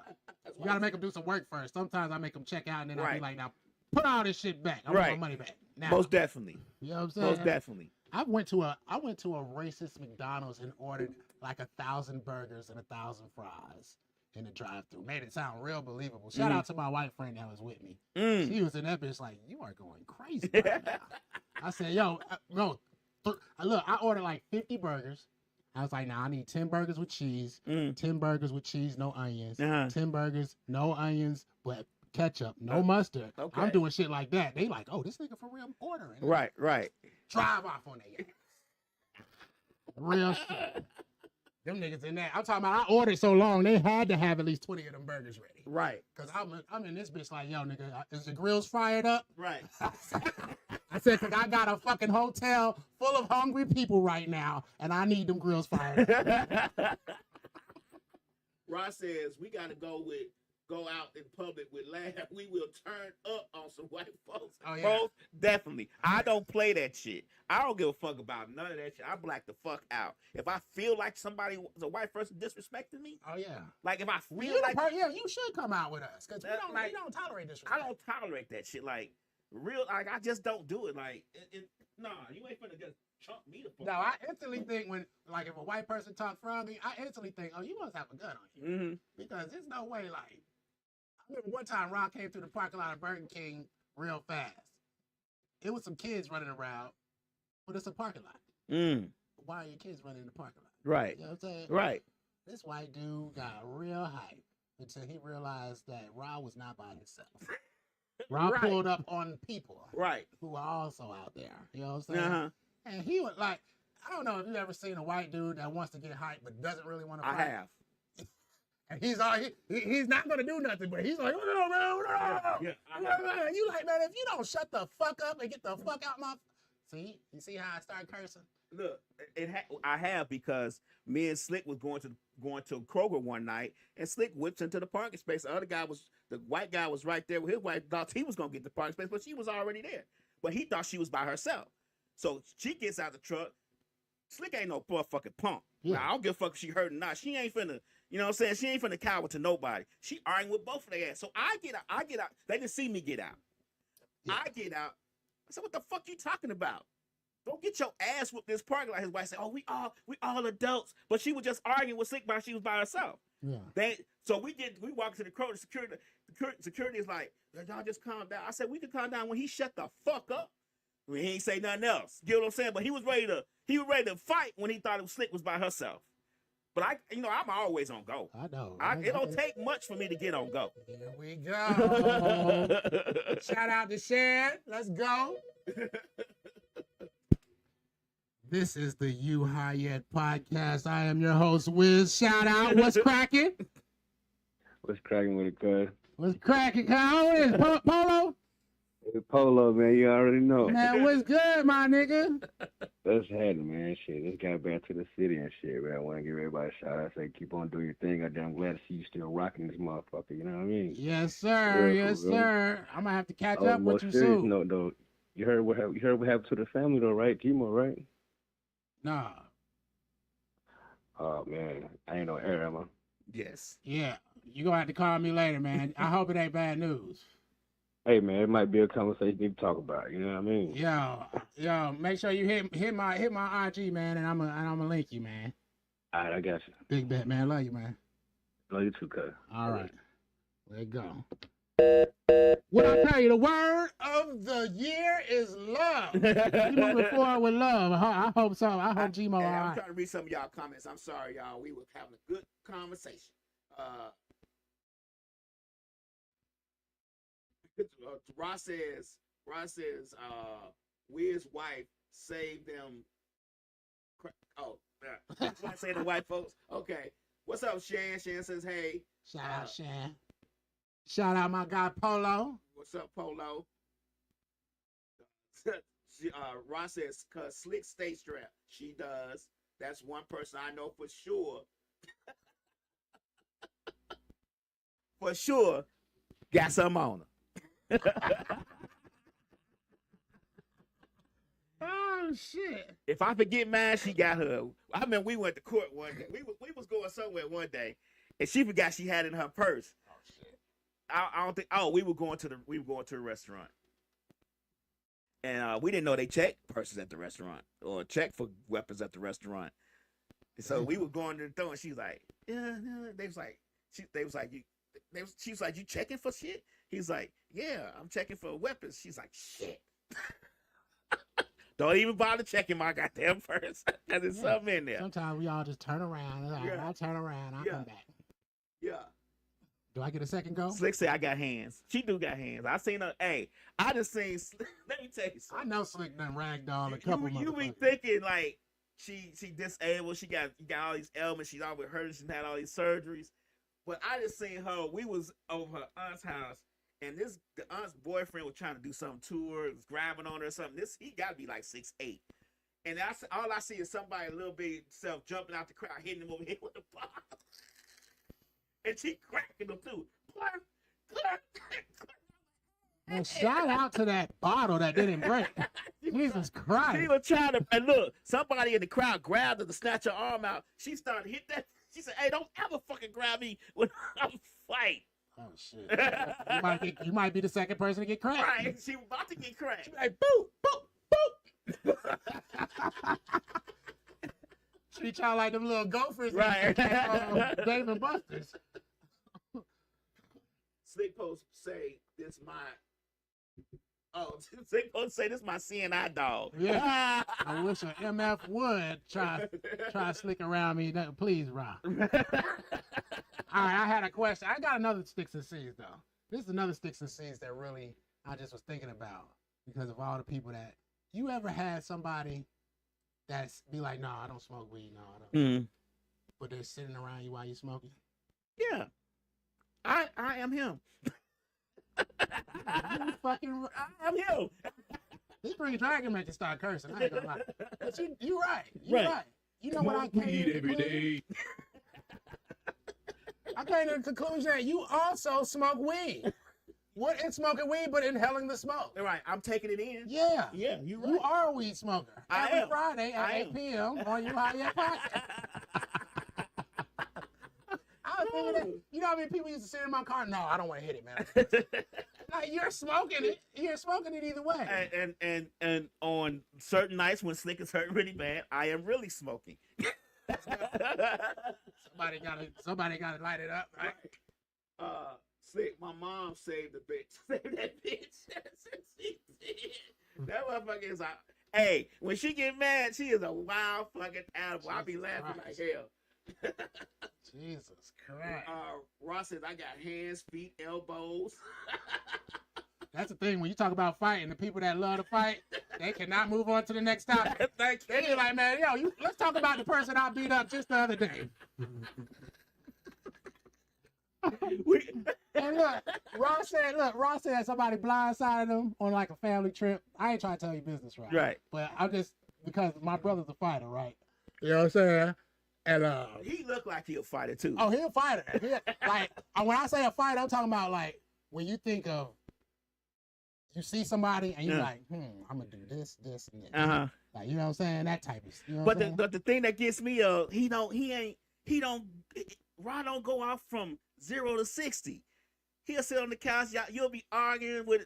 You gotta make them do some work first. Sometimes I make them check out and then I'll be like, now put all this shit back. I want my money back. Now. Most definitely. You know what I'm saying? Most definitely. I went to a racist McDonald's and ordered like 1,000 burgers and 1,000 fries in the drive-thru. Made it sound real believable. Shout out to my white friend that was with me. She was in that bitch like, you are going crazy right now. I said, yo, look, I ordered like 50 burgers. I was like, nah, I need 10 burgers with cheese, 10 burgers with cheese, no onions, 10 burgers, no onions, but ketchup, no mustard. Okay. I'm doing shit like that. They like, oh, this nigga for real ordering. Right. Drive off on that. Real shit. Them niggas in that. I'm talking about, I ordered so long, they had to have at least 20 of them burgers ready. Right. Because I'm in this bitch like, yo, nigga, is the grills fired up? Right. I said, because I got a fucking hotel full of hungry people right now, and I need them grills fired up. Ross says, we got to go out in public with laugh. We will turn up on some white folks. Oh, yeah. Bro, definitely. I don't play that shit. I don't give a fuck about none of that shit. I black the fuck out. If I feel like somebody, a white person disrespecting me. Oh, yeah. Like, if I feel you should come out with us, because we don't tolerate this shit. I don't tolerate that shit. Like, I just don't do it. Like, nah, you ain't finna just chunk me the fuck. No, I instantly think when, like, if a white person talks froggy, I instantly think, oh, you must have a gun on you. Mm-hmm. Because there's no way, like, I remember one time Ron came through the parking lot of Burger King real fast. It was some kids running around, but it's a parking lot. Why are your kids running in the parking lot? Right. You know what I'm saying? Right. This white dude got real hype until he realized that Ron was not by himself. Ron pulled up on people who are also out there. You know what I'm saying? Uh-huh. And he was like, I don't know if you ever seen a white dude that wants to get hyped but doesn't really want to fight. I have. And he's not going to do nothing, but he's like, you like, man, if you don't shut the fuck up and get the fuck out my... See? You see how I start cursing? Look, I have, because me and Slick was going to Kroger one night, and Slick whips into the parking space. The white guy was right there with his wife. Thought he was going to get the parking space, but she was already there. But he thought she was by herself. So she gets out the truck. Slick ain't no motherfucking punk. Yeah. Now, I don't give a fuck if she hurt or not. She ain't finna, you know what I'm saying? She ain't finna cower to nobody. She arguing with both of their ass. So I get out. They didn't see me get out. Yeah. I get out. I said, what the fuck you talking about? Don't get your ass whooped this parking lot. His wife said, oh, we all adults. But she was just arguing with Slick while she was by herself. Yeah. So we walk to the Kroger. Security is like, y'all just calm down. I said, we can calm down when he shut the fuck up. When he ain't say nothing else. You know what I'm saying? But he was ready to fight when he thought it was Slick was by herself. But I'm always on go. I know. It don't take much for me to get on go. Here we go. Shout out to Shan. Let's go. This is the High Yet PotCast. I am your host, Wiz. Shout out. What's cracking? What's cracking with it, cuz? What's cracking? How is Polo? Hey, Polo, man, you already know. Man, what's good, my nigga? That's happening, man. Shit, just got back to the city and shit, man. I want to give everybody a shout out. I say, keep on doing your thing. I'm glad to see you still rocking this motherfucker. You know what I mean? Yes, sir. Yes, sir. I'm gonna have to catch up with you soon. No, though. You heard what happened to the family, though, right? Timo, right? Nah. Oh man, I ain't no air, am I? Yes. Yeah. You gonna have to call me later, man. I hope it ain't bad news. Hey man, it might be a conversation you need to talk about. You know what I mean? Yo, make sure you hit my IG, man, and I'm gonna link you, man. All right, I got you. Big bet, man. Love you, man. Love you too, cuz. All right, let's go. What I tell you, the word of the year is love. We moving forward with love. I hope so. I hope Gmo all right. I'm trying to read some of y'all comments. I'm sorry, y'all. We were having a good conversation. Ross says, Wiz's wife saved them. Oh, that's why I say the white folks. Okay. What's up, Shan? Shan says, hey. Shout out, Shan. Shout out my guy, Polo. What's up, Polo? Ross says, cause Slick stay strapped. She does. That's one person I know for sure. For sure, got something on her. Oh shit! If I forget mine, she got her. I mean, we went to court one day. We was going somewhere one day, and she forgot she had it in her purse. Oh shit! I don't think. Oh, we were going to the restaurant, And we didn't know they checked purses at the restaurant or checked for weapons at the restaurant. So we were going to the door, and she was like, yeah. They was like, she was like, you checking for shit? He's like, yeah, I'm checking for weapons. She's like, shit. Don't even bother checking my goddamn purse. Cause there's something in there. Sometimes we all just turn around. Like, Yeah. I'll turn around. I'll come back. Yeah. Do I get a second go? Slick say I got hands. She do got hands. I seen her. Hey, I just seen. Let me tell you I something. know Slick done ragdoll a couple You be motherfuckers. thinking like she disabled. She got all these ailments. She's always hurt. She's had all these surgeries. But I just seen her. We was over her aunt's house, and the aunt's boyfriend was trying to do something to her, was grabbing on her or something. He got to be like 6'8". And all I see is somebody a little bit self jumping out the crowd, hitting him over here with the ball. And she cracking them too. And shout out to that bottle that didn't break. Jesus She Christ. was trying to, and look, somebody in the crowd grabbed her to snatch her arm out. She started to hit that. She said, hey, don't ever fucking grab me when I'm fighting. Oh shit. You might be the second person to get cracked. Right. She was about to get cracked. She like boop, boop, boop. Treat y'all like them little gophers. Right. Dave and Buster's. Slick post say this my. Oh, Slick post say this my CNI dog. Yeah. I wish an MF would try slick around me. Please, Rob. All right, I had a question. I got another sticks and seeds though. This is another sticks and seeds that really I just was thinking about because of all the people that you ever had somebody that's be like, no, I don't smoke weed, no, I don't. Mm. But they're sitting around you while you smoking. Yeah. I am him. You fucking, I'm him. this Green Dragon man can start cursing. I ain't gonna lie. But you right. You right. You know what I came to the conclusion? I came to the conclusion that you also smoke weed. What in smoking weed, but inhaling the smoke? Right. I'm taking it in. Yeah. Yeah, you're right. You are a weed smoker. I Every am. Friday at I 8 am. p.m. on your High Yet PotCast. I was thinking that, you know how many people used to sit in my car? No, I don't want to hit it, man. Like, you're smoking it. You're smoking it either way. and on certain nights when Slick is hurt really bad, I am really smoking. Somebody gotta light it up, right? Slick, my mom saved the bitch. Saved that bitch. That motherfucker is like, Hey, when she get mad, she is a wild fucking animal. I be Jesus laughing Christ. like hell. Jesus Christ. Ross says I got hands, feet, elbows. That's the thing. When you talk about fighting, the people that love to fight, they cannot move on to the next topic. Thank They be like, man, let's talk about the person I beat up just the other day. And look, Ross said somebody blindsided him on like a family trip. I ain't trying to tell you business, right? Right. But I'm just, because my brother's a fighter, right? You know what I'm saying? And He look like he a fighter too. oh, he's a fighter. Like, when I say a fighter, I'm talking about like when you think of, you see somebody and you're like, I'm gonna do this, this, and this. Uh-huh. Like, you know what I'm saying? That type of. You know But what I'm saying? the thing that gets me, Ron don't go off from 0 to 60. He'll sit on the couch, you'll be arguing with,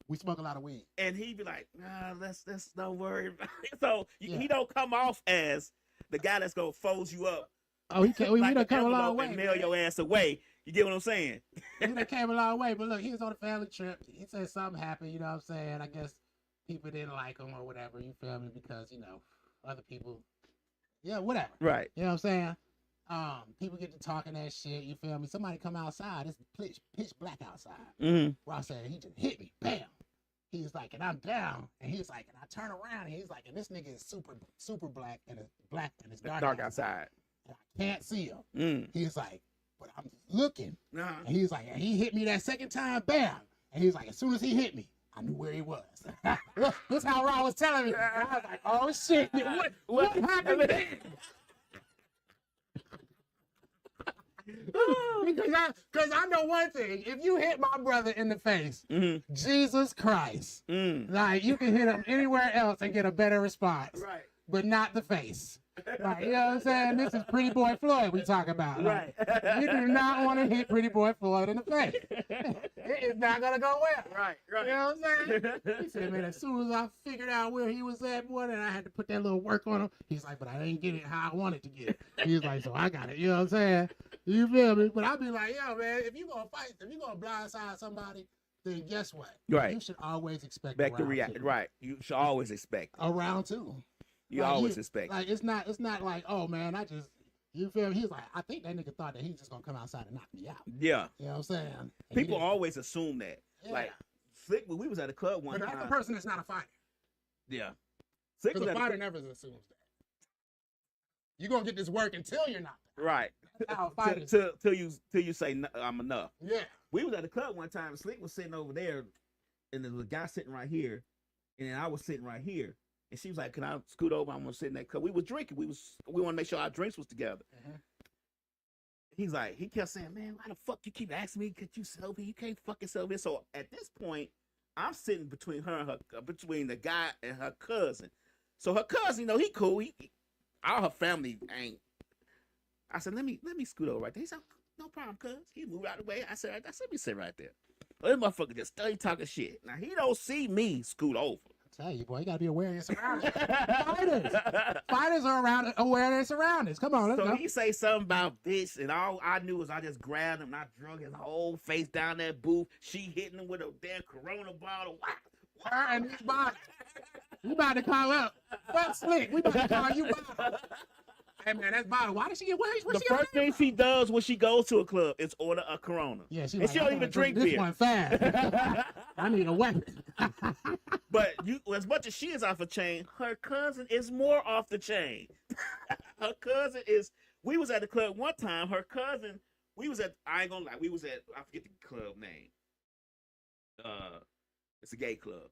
We smoke a lot of weed. and he'd be like, nah, let's don't worry about it. So Yeah. he don't come off as the guy that's gonna fold you up. Oh, he can't. We like done an come a long envelope way. and mail man. your ass away. You get what I'm saying? He done came a long way. But look, he was on a family trip. He said something happened. You know what I'm saying? I guess people didn't like him or whatever. You feel me? Because other people. Yeah, whatever. Right. You know what I'm saying? People get to talking that shit. You feel me? Somebody come outside. It's pitch black outside. Mm-hmm. Ross said he just hit me. Bam. He's like, and I'm down. And he's like, and I turn around. And he's like, and this nigga is super black and it's dark outside. And I can't see him. Mm. He's like, but I'm looking. Uh-huh. And he's like, and he hit me that second time. Bam. And he's like, as soon as he hit me, I knew where he was. That's how Ron was telling me. And I was like, oh shit. What happened then? Because I know one thing. If you hit my brother in the face, Jesus Christ, like you can hit him anywhere else and get a better response, Right. but not the face. Like, you know what I'm saying? This is Pretty Boy Floyd we talk about. Like, Right. you do not want to hit Pretty Boy Floyd in the face. It's not gonna go well. Right. You know what I'm saying? He said, man, as soon as I figured out where he was at, boy, and I had to put that little work on him, he's like, but I didn't get it how I wanted to get it. He's like, so I got it. You know what I'm saying? You feel me? But I'll be like, yo, man, if you're gonna fight, if you're gonna blindside somebody, then guess what? Right. You should always expect Back to round react. two. Right. You should always expect. A round two. You Like, always expect. Like it's not like, oh man, you feel me? He's like, I think that nigga thought that he was just gonna come outside and knock me out. Yeah. You know what I'm saying? And he People didn't. always assume that. Yeah. Like Slick, when we was at a club one But time. that's the person that's not a fighter. Yeah. Slick Because was a at fighter never assumes that. You're gonna get this work until you're not. right. That's how fighters. Till you say I'm enough. Yeah. We was at a club one time. Slick was sitting over there, and there was a guy sitting right here, and then I was sitting right here. And she was like, "Can I scoot over? I'm gonna sit in that club." We was drinking. We want to make sure our drinks was together. Mhm. He's like, he kept saying, "Man, why the fuck you keep asking me? Could you sell here? You can't fucking sell here." So at this point, I'm sitting between her and between the guy and her cousin. So her cousin, he cool. All her family ain't. I said, let me scoot over right there. He said, "No problem, cuz." He moved out of the way. I said, let me sit right there. Well, this motherfucker just study talking shit. Now he don't see me scoot over. Tell you, boy, you gotta be aware of your surroundings. Fighters are aware of their surroundings. Come on, let's So go. he say something about bitch, and all I knew was I just grabbed him and I drug his whole face down that booth. She hitting him with a damn Corona bottle. Her and his body. We about to call up. Fuck Slick. We about to call you Bottle. Hey man, that's Bottle. Why did she get where The she first thing she does when she goes to a club is order a Corona. Yeah, And she don't even drink this beer. one fast. I need a weapon. But as much as she is off the chain, her cousin is more off the chain. Her cousin is. We was at the club one time. Her cousin. We was at. I ain't gonna lie. We was at. I forget the club name. It's a gay club.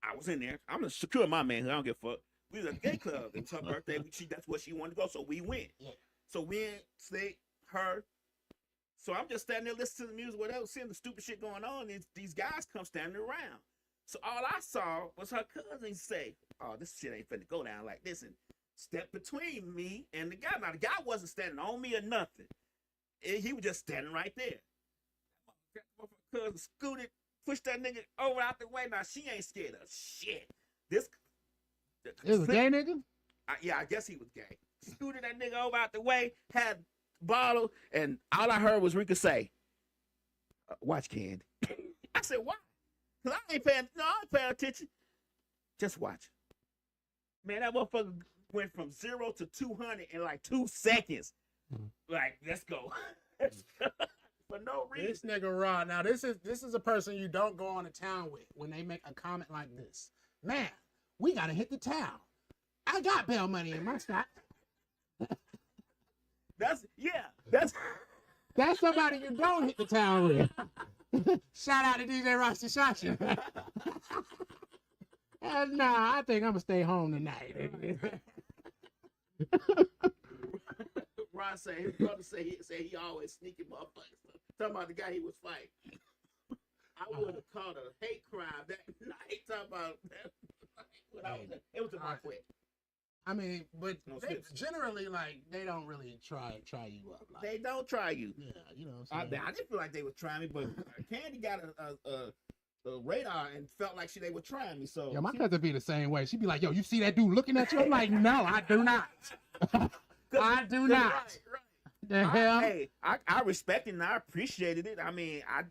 I was in there. I'm gonna secure my man. I don't give a fuck. We was at the gay club. It's her birthday. That's where she wanted to go. So we went. Yeah. So we went. Slick, her. So I'm just standing there listening to the music, whatever, seeing the stupid shit going on. And these guys come standing around. So all I saw was her cousin say, "Oh, this shit ain't finna go down like this," and step between me and the guy. Now the guy wasn't standing on me or nothing. He was just standing right there. My cousin scooted, pushed that nigga over out the way. Now she ain't scared of shit. It was a gay nigga? Yeah, I guess he was gay. Scooted that nigga over out the way, had Bottle, and all I heard was Rika say, "Watch, Candy." I said, "Why?" Because I ain't paying attention. Just watch. Man, that motherfucker went from 0 to 200 in like 2 seconds. Like, let's go. For no reason. This nigga raw. Now this is a person you don't go on a town with when they make a comment like this. Man, we gotta hit the town. I got bail money in my stock. That's That's somebody you don't hit the town with. Shout out to DJ Rossi Shasha. Nah, I think I'm gonna stay home tonight. Ron said his brother said he always sneaking motherfuckers. Talking about the guy he was fighting. I would have called a hate crime that night. Talking about that. It was a my quick. I mean, but No they, slips. generally, like, they don't really try you up. Like, They don't try you. yeah, you know what I I'm saying? didn't feel like they were trying me, but Candy got a radar and felt like they were trying me. So Yo, my cousin be the same way. She be like, yo, you see that dude looking at you? I'm like, no, I do not. I do not. Right. The hell? Hey, I respected and I appreciated it. I mean, I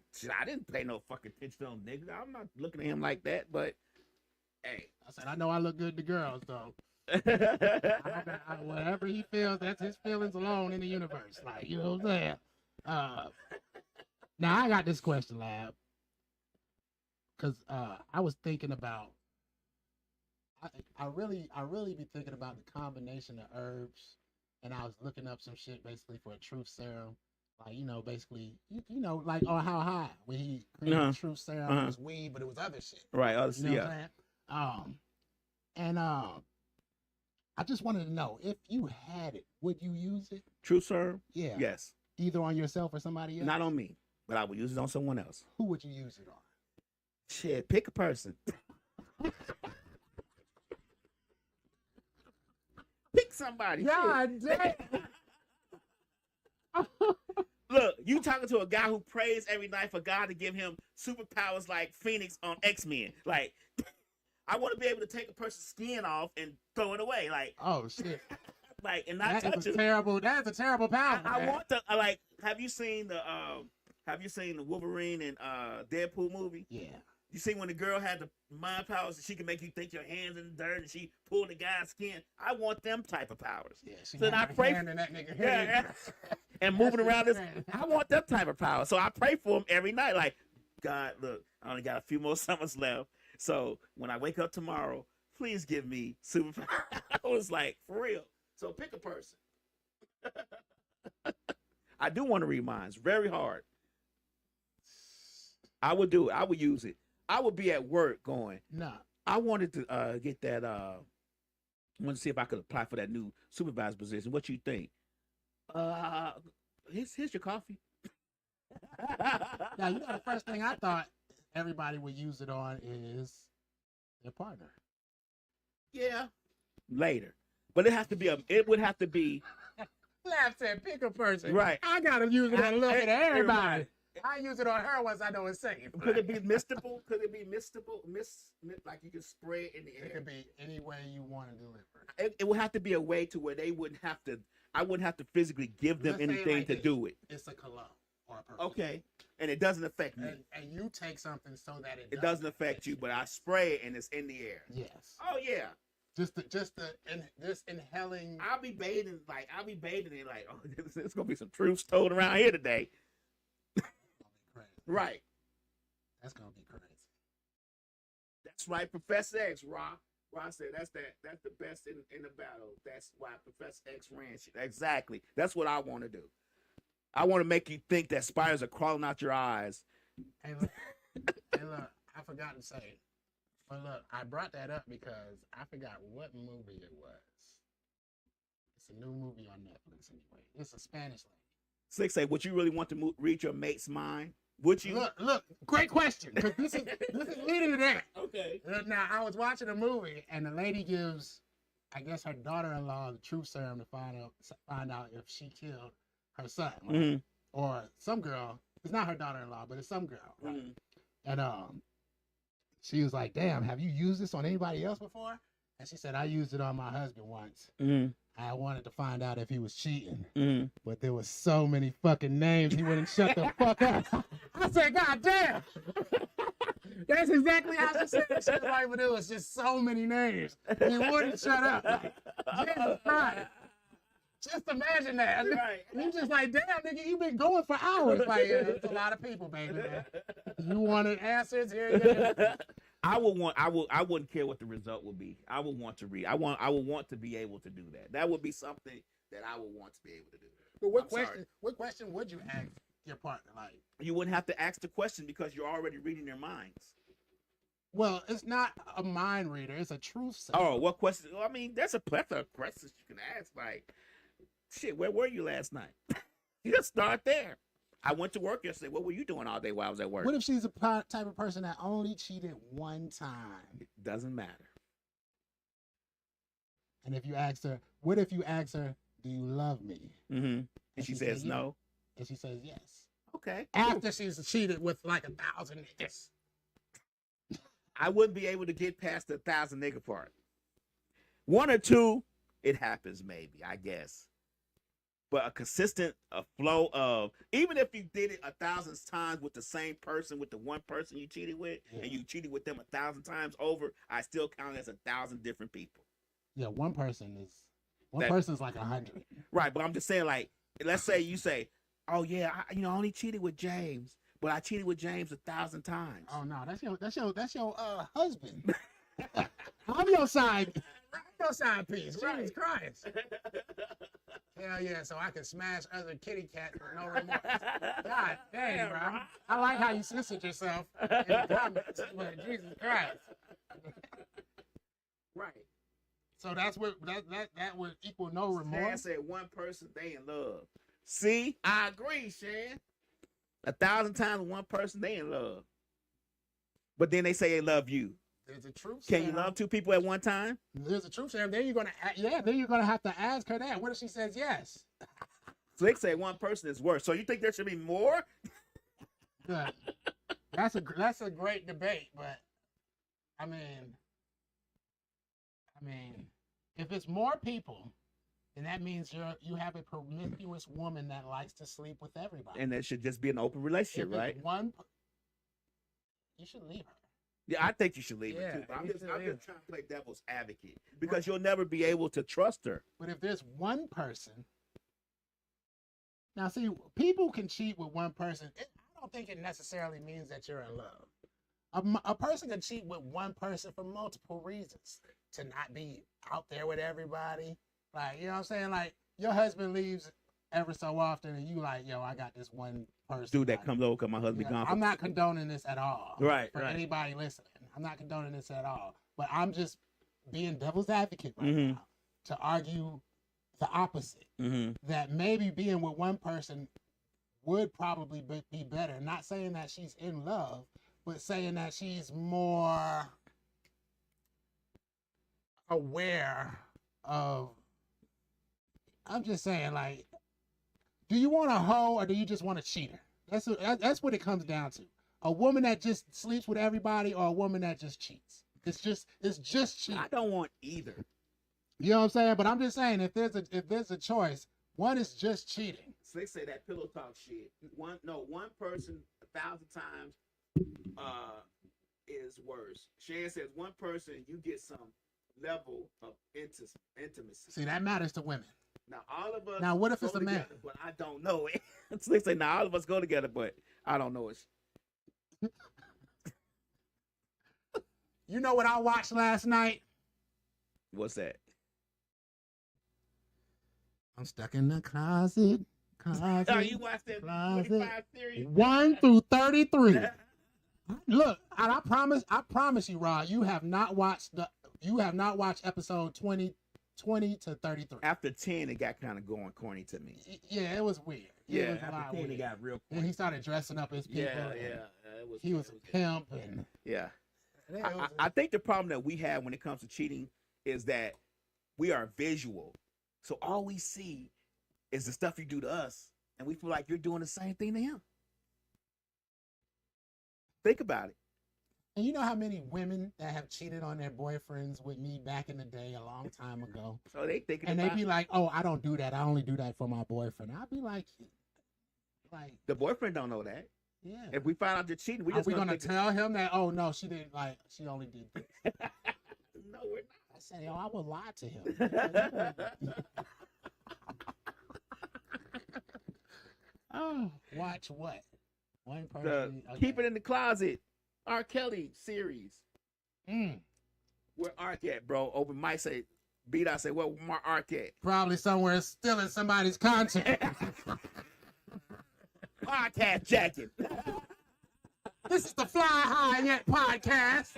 didn't pay no fucking attention to him, nigga. I'm not looking at him like that, but hey. I said, I know I look good to girls, though. Whatever he feels, that's his feelings alone in the universe. Like, you know what I'm saying? Now, I got this question, Lab. Because I was thinking about, I really be thinking about the combination of herbs. And I was looking up some shit basically for a truth serum. Like, you know, basically, you know, like on How High, when he created truth serum, it was weed, but it was other shit. Right, You know what I'm saying? I just wanted to know, if you had it, would you use it? True, sir? Yeah. Yes. Either on yourself or somebody else? Not on me, but I would use it on someone else. Who would you use it on? Shit, pick a person. Pick somebody. God damn. Look, You talking to a guy who prays every night for God to give him superpowers like Phoenix on X-Men. Like, I want to be able to take a person's skin off and throw it away. Like, Oh shit. like, and not touch That is it. a terrible power. I man. want to like. Have you seen the Wolverine and Deadpool movie? Yeah. You see when the girl had the mind powers, she can make you think your hands in the dirt, and she pulled the guy's skin. I want them type of powers. Yeah. She So then I had her pray hand in that nigga Yeah, head. and moving That's around this. insane. I want that type of power. So I pray for him every night. Like, God, look, I only got a few more summers left. So when I wake up tomorrow, please give me superpower. I was like, for real. So pick a person. I do want to read minds. Very hard. I would do it. I would use it. I would be at work going, Nah. I wanted to get that. Want to see if I could apply for that new supervisor position. What you think? Here's your coffee. Now, you know, the first thing I thought everybody would use it on is their partner. Yeah, later, but it would have to be Laugh said, pick a person. right. I gotta use it on a little bit of everybody. Everybody. I use it on her once I know it's safe. Could it be mistable? Could it be mistable? Like you can spray it in the It air. could be any way you want to deliver. It would have to be a way to where they wouldn't have to. I wouldn't have to physically give them Let's say it anything like to this. do it. It's a cologne or a perfume. Okay, and it doesn't affect me. And you take something so that It doesn't affect you, but I spray it and it's in the air. Yes. Oh yeah. Just this inhaling. I'll be bathing in like, oh, there's gonna be some truths told around here today. Crazy. Right. That's gonna be crazy. That's right, Professor X, Rob. Rob said that's the best in the battle. That's why Professor X ran shit. Exactly. That's what I want to do. I want to make you think that spiders are crawling out your eyes. Hey look, I forgot to say. But look, I brought that up because I forgot what movie it was. It's a new movie on Netflix anyway. It's a Spanish lady. Slick say, would you really want to read your mate's mind? Would you? Look, great question. Because this is leading to that. Okay. Now, I was watching a movie, and the lady gives, I guess, her daughter-in-law the truth serum to find out if she killed her son, right? Mhm. Or some girl. It's not her daughter-in-law, but it's some girl, right? Mhm. And she was like, "Damn, have you used this on anybody else before?" And she said, "I used it on my husband once. Mhm. I wanted to find out if he was cheating, Mhm. but there was so many fucking names he wouldn't shut the fuck up." I said, "God damn." That's exactly how she said it. She was like, but there was just so many names. He wouldn't shut up. Like, Jesus Christ. Just imagine that. Right. You just like, damn, nigga, you been going for hours. Like, yeah, it's a lot of people, baby. Man. You wanted answers here. You go. I wouldn't care what the result would be. I would want to read. I would want to be able to do that. That would be something that I would want to be able to do. But what I'm sorry. question would you ask your partner? Like, You wouldn't have to ask the question because you're already reading their minds. well, it's not a mind reader, it's a truth seller. Oh, what question? Well, I mean, there's a plethora of questions you can ask. Like, shit, where were you last night? You just start there. I went to work yesterday. What were you doing all day while I was at work? What if she's a type of person that only cheated one time? It doesn't matter. And if you ask her, what if you ask her, do you love me? Mm-hmm. And she says said yes. no. And she says yes. Okay. After she's cheated with like 1,000 niggas. I wouldn't be able to get past the 1,000 nigga part. One or two, it happens maybe, I guess. But a consistent flow of, even if you did it 1,000 times with the same person, with the one person you cheated with, and you cheated with them 1,000 times over, I still count as 1,000 different people. Yeah, one person's like 100. Right, but I'm just saying, like, let's say you say, oh yeah, I only cheated with James, but I cheated with James 1,000 times. Oh no, that's your husband. I'm your side. I'm your side piece. Right. Jesus Christ. Hell yeah, so I can smash other kitty cats with no remorse. God dang, Yeah, bro. right. I like how you censored yourself in the comments, but Jesus Christ. Right. So that's what that would equal no Shan remorse. said one person, they in love. See, I agree, Shan. 1,000 times with one person, they in love. But then they say they love you. There's a truth. Can you love two people at one time? There's a truth, Sam. Then you're gonna have to ask her that. What if she says yes? Slick say one person is worse. So you think there should be more? Good. That's a great debate, but I mean, if it's more people, then that means you have a promiscuous woman that likes to sleep with everybody. And that should just be an open relationship, If right? it's one, you should leave her. Yeah, I think you should leave her too. But I'm just trying to play devil's advocate because you'll never be able to trust her. But if there's one person, now see, people can cheat with one person. I don't think it necessarily means that you're in love. A person can cheat with one person for multiple reasons. To not be out there with everybody. Like, you know what I'm saying? Like, your husband leaves every so often and you like, yo, I got this one person. Dude that comes over because my husband gone. I'm not condoning this at all. Right, for right. anybody listening. I'm not condoning this at all. But I'm just being devil's advocate right now to argue the opposite. That maybe being with one person would probably be better. Not saying that she's in love, but saying that she's more aware of. I'm just saying, like, do you want a hoe or do you just want a cheater? That's what it comes down to. A woman that just sleeps with everybody or a woman that just cheats. It's just cheating. I don't want either. You know what I'm saying? But I'm just saying, if there's a choice, one is just cheating. Slick say that pillow talk shit. One person 1,000 times is worse. Shan says one person you get some level of intimacy. See, that matters to women. Now all of us. Now what if go it's a man? together, but I don't know it. Slick say, now all of us go together, but I don't know it. You know what I watched last night? What's that? I'm stuck in the closet. Oh, you watched that 25 series? 1 through 33. Look, and I promise you, Rod, you have not watched episode 20 to 33. After 10, it got kind of going corny to me. Yeah, it was weird. Yeah, it was after 10, it got real corny. And he started dressing up as people. He was a pimp. And yeah. I think the problem that we have when it comes to cheating is that we are visual. So all we see is the stuff you do to us, and we feel like you're doing the same thing to him. Think about it. And you know how many women that have cheated on their boyfriends with me back in the day, a long time ago. So they thinking and about they be like, "Oh, I don't do that. I only do that for my boyfriend." I'd be like, the boyfriend don't know that. Yeah. If we find out you're cheating, we Are just we gonna tell him that? Oh no, she didn't like. She only did this. No, we're not. I said, yo, I would lie to him. Oh, watch what? One person. Okay. Keep It in the Closet, R. Kelly series. Where Ark at, bro? Open mic say, beat. I say, where my Ark at? Probably somewhere still in somebody's content. Podcast jacket. This is the Fly High Yet podcast.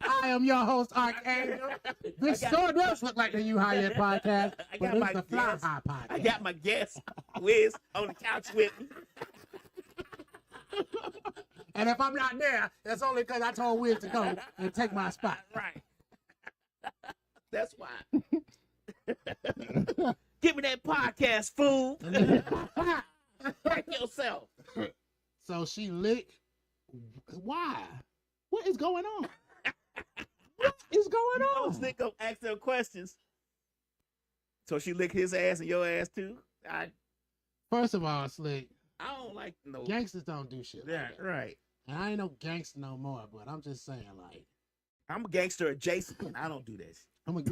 I am your host, Archangel. This sure does look like the You High Yet podcast, but it's the Fly High podcast. I got my guest, Wiz, on the couch with me. And if I'm not there, that's only because I told Wiz to go and take my spot. Right. That's why. Give me that podcast, fool. Like yourself. So she licked. Why? What is going on? What is going on? Slick gonna ask them questions. So she licked his ass and your ass too. First of all, Slick, I don't like no gangsters don't do shit. Yeah, like that. right. And I ain't no gangster no more, but I'm just saying, like, I'm a gangster adjacent. I don't do this. I'm a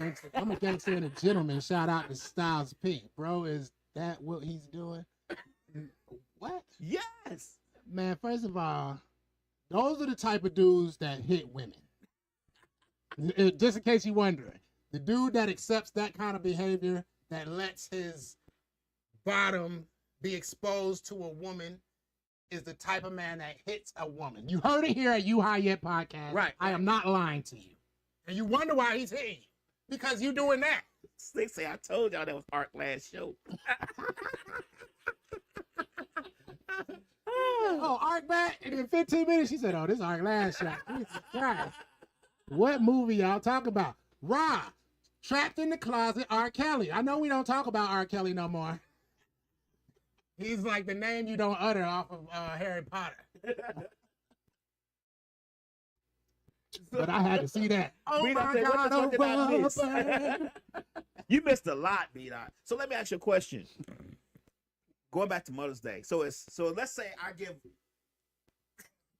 gangster and a gentleman. Shout out to Styles P. Bro, is that what he's doing? What? Yes. Man, first of all, those are the type of dudes that hit women. Just in case you're wondering, the dude that accepts that kind of behavior, that lets his bottom be exposed to a woman, is the type of man that hits a woman. You heard it here at You High Yet podcast. Right. I am not lying to you. And you wonder why he's hitting you. Because you're doing that. Slick say I told y'all that was Art last show. Oh, Ark back? And in 15 minutes, she said, oh, this is Ark last shot. Jesus Christ. What movie y'all talk about? Rob, Trapped in the Closet, R. Kelly. I know we don't talk about R. Kelly no more. He's like the name you don't utter off of Harry Potter. But I had to see that. Oh B-Dot my said, God! what the fuck did I miss? Rubber. You missed a lot, B-Dot. So let me ask you a question. Going back to Mother's Day. So let's say I give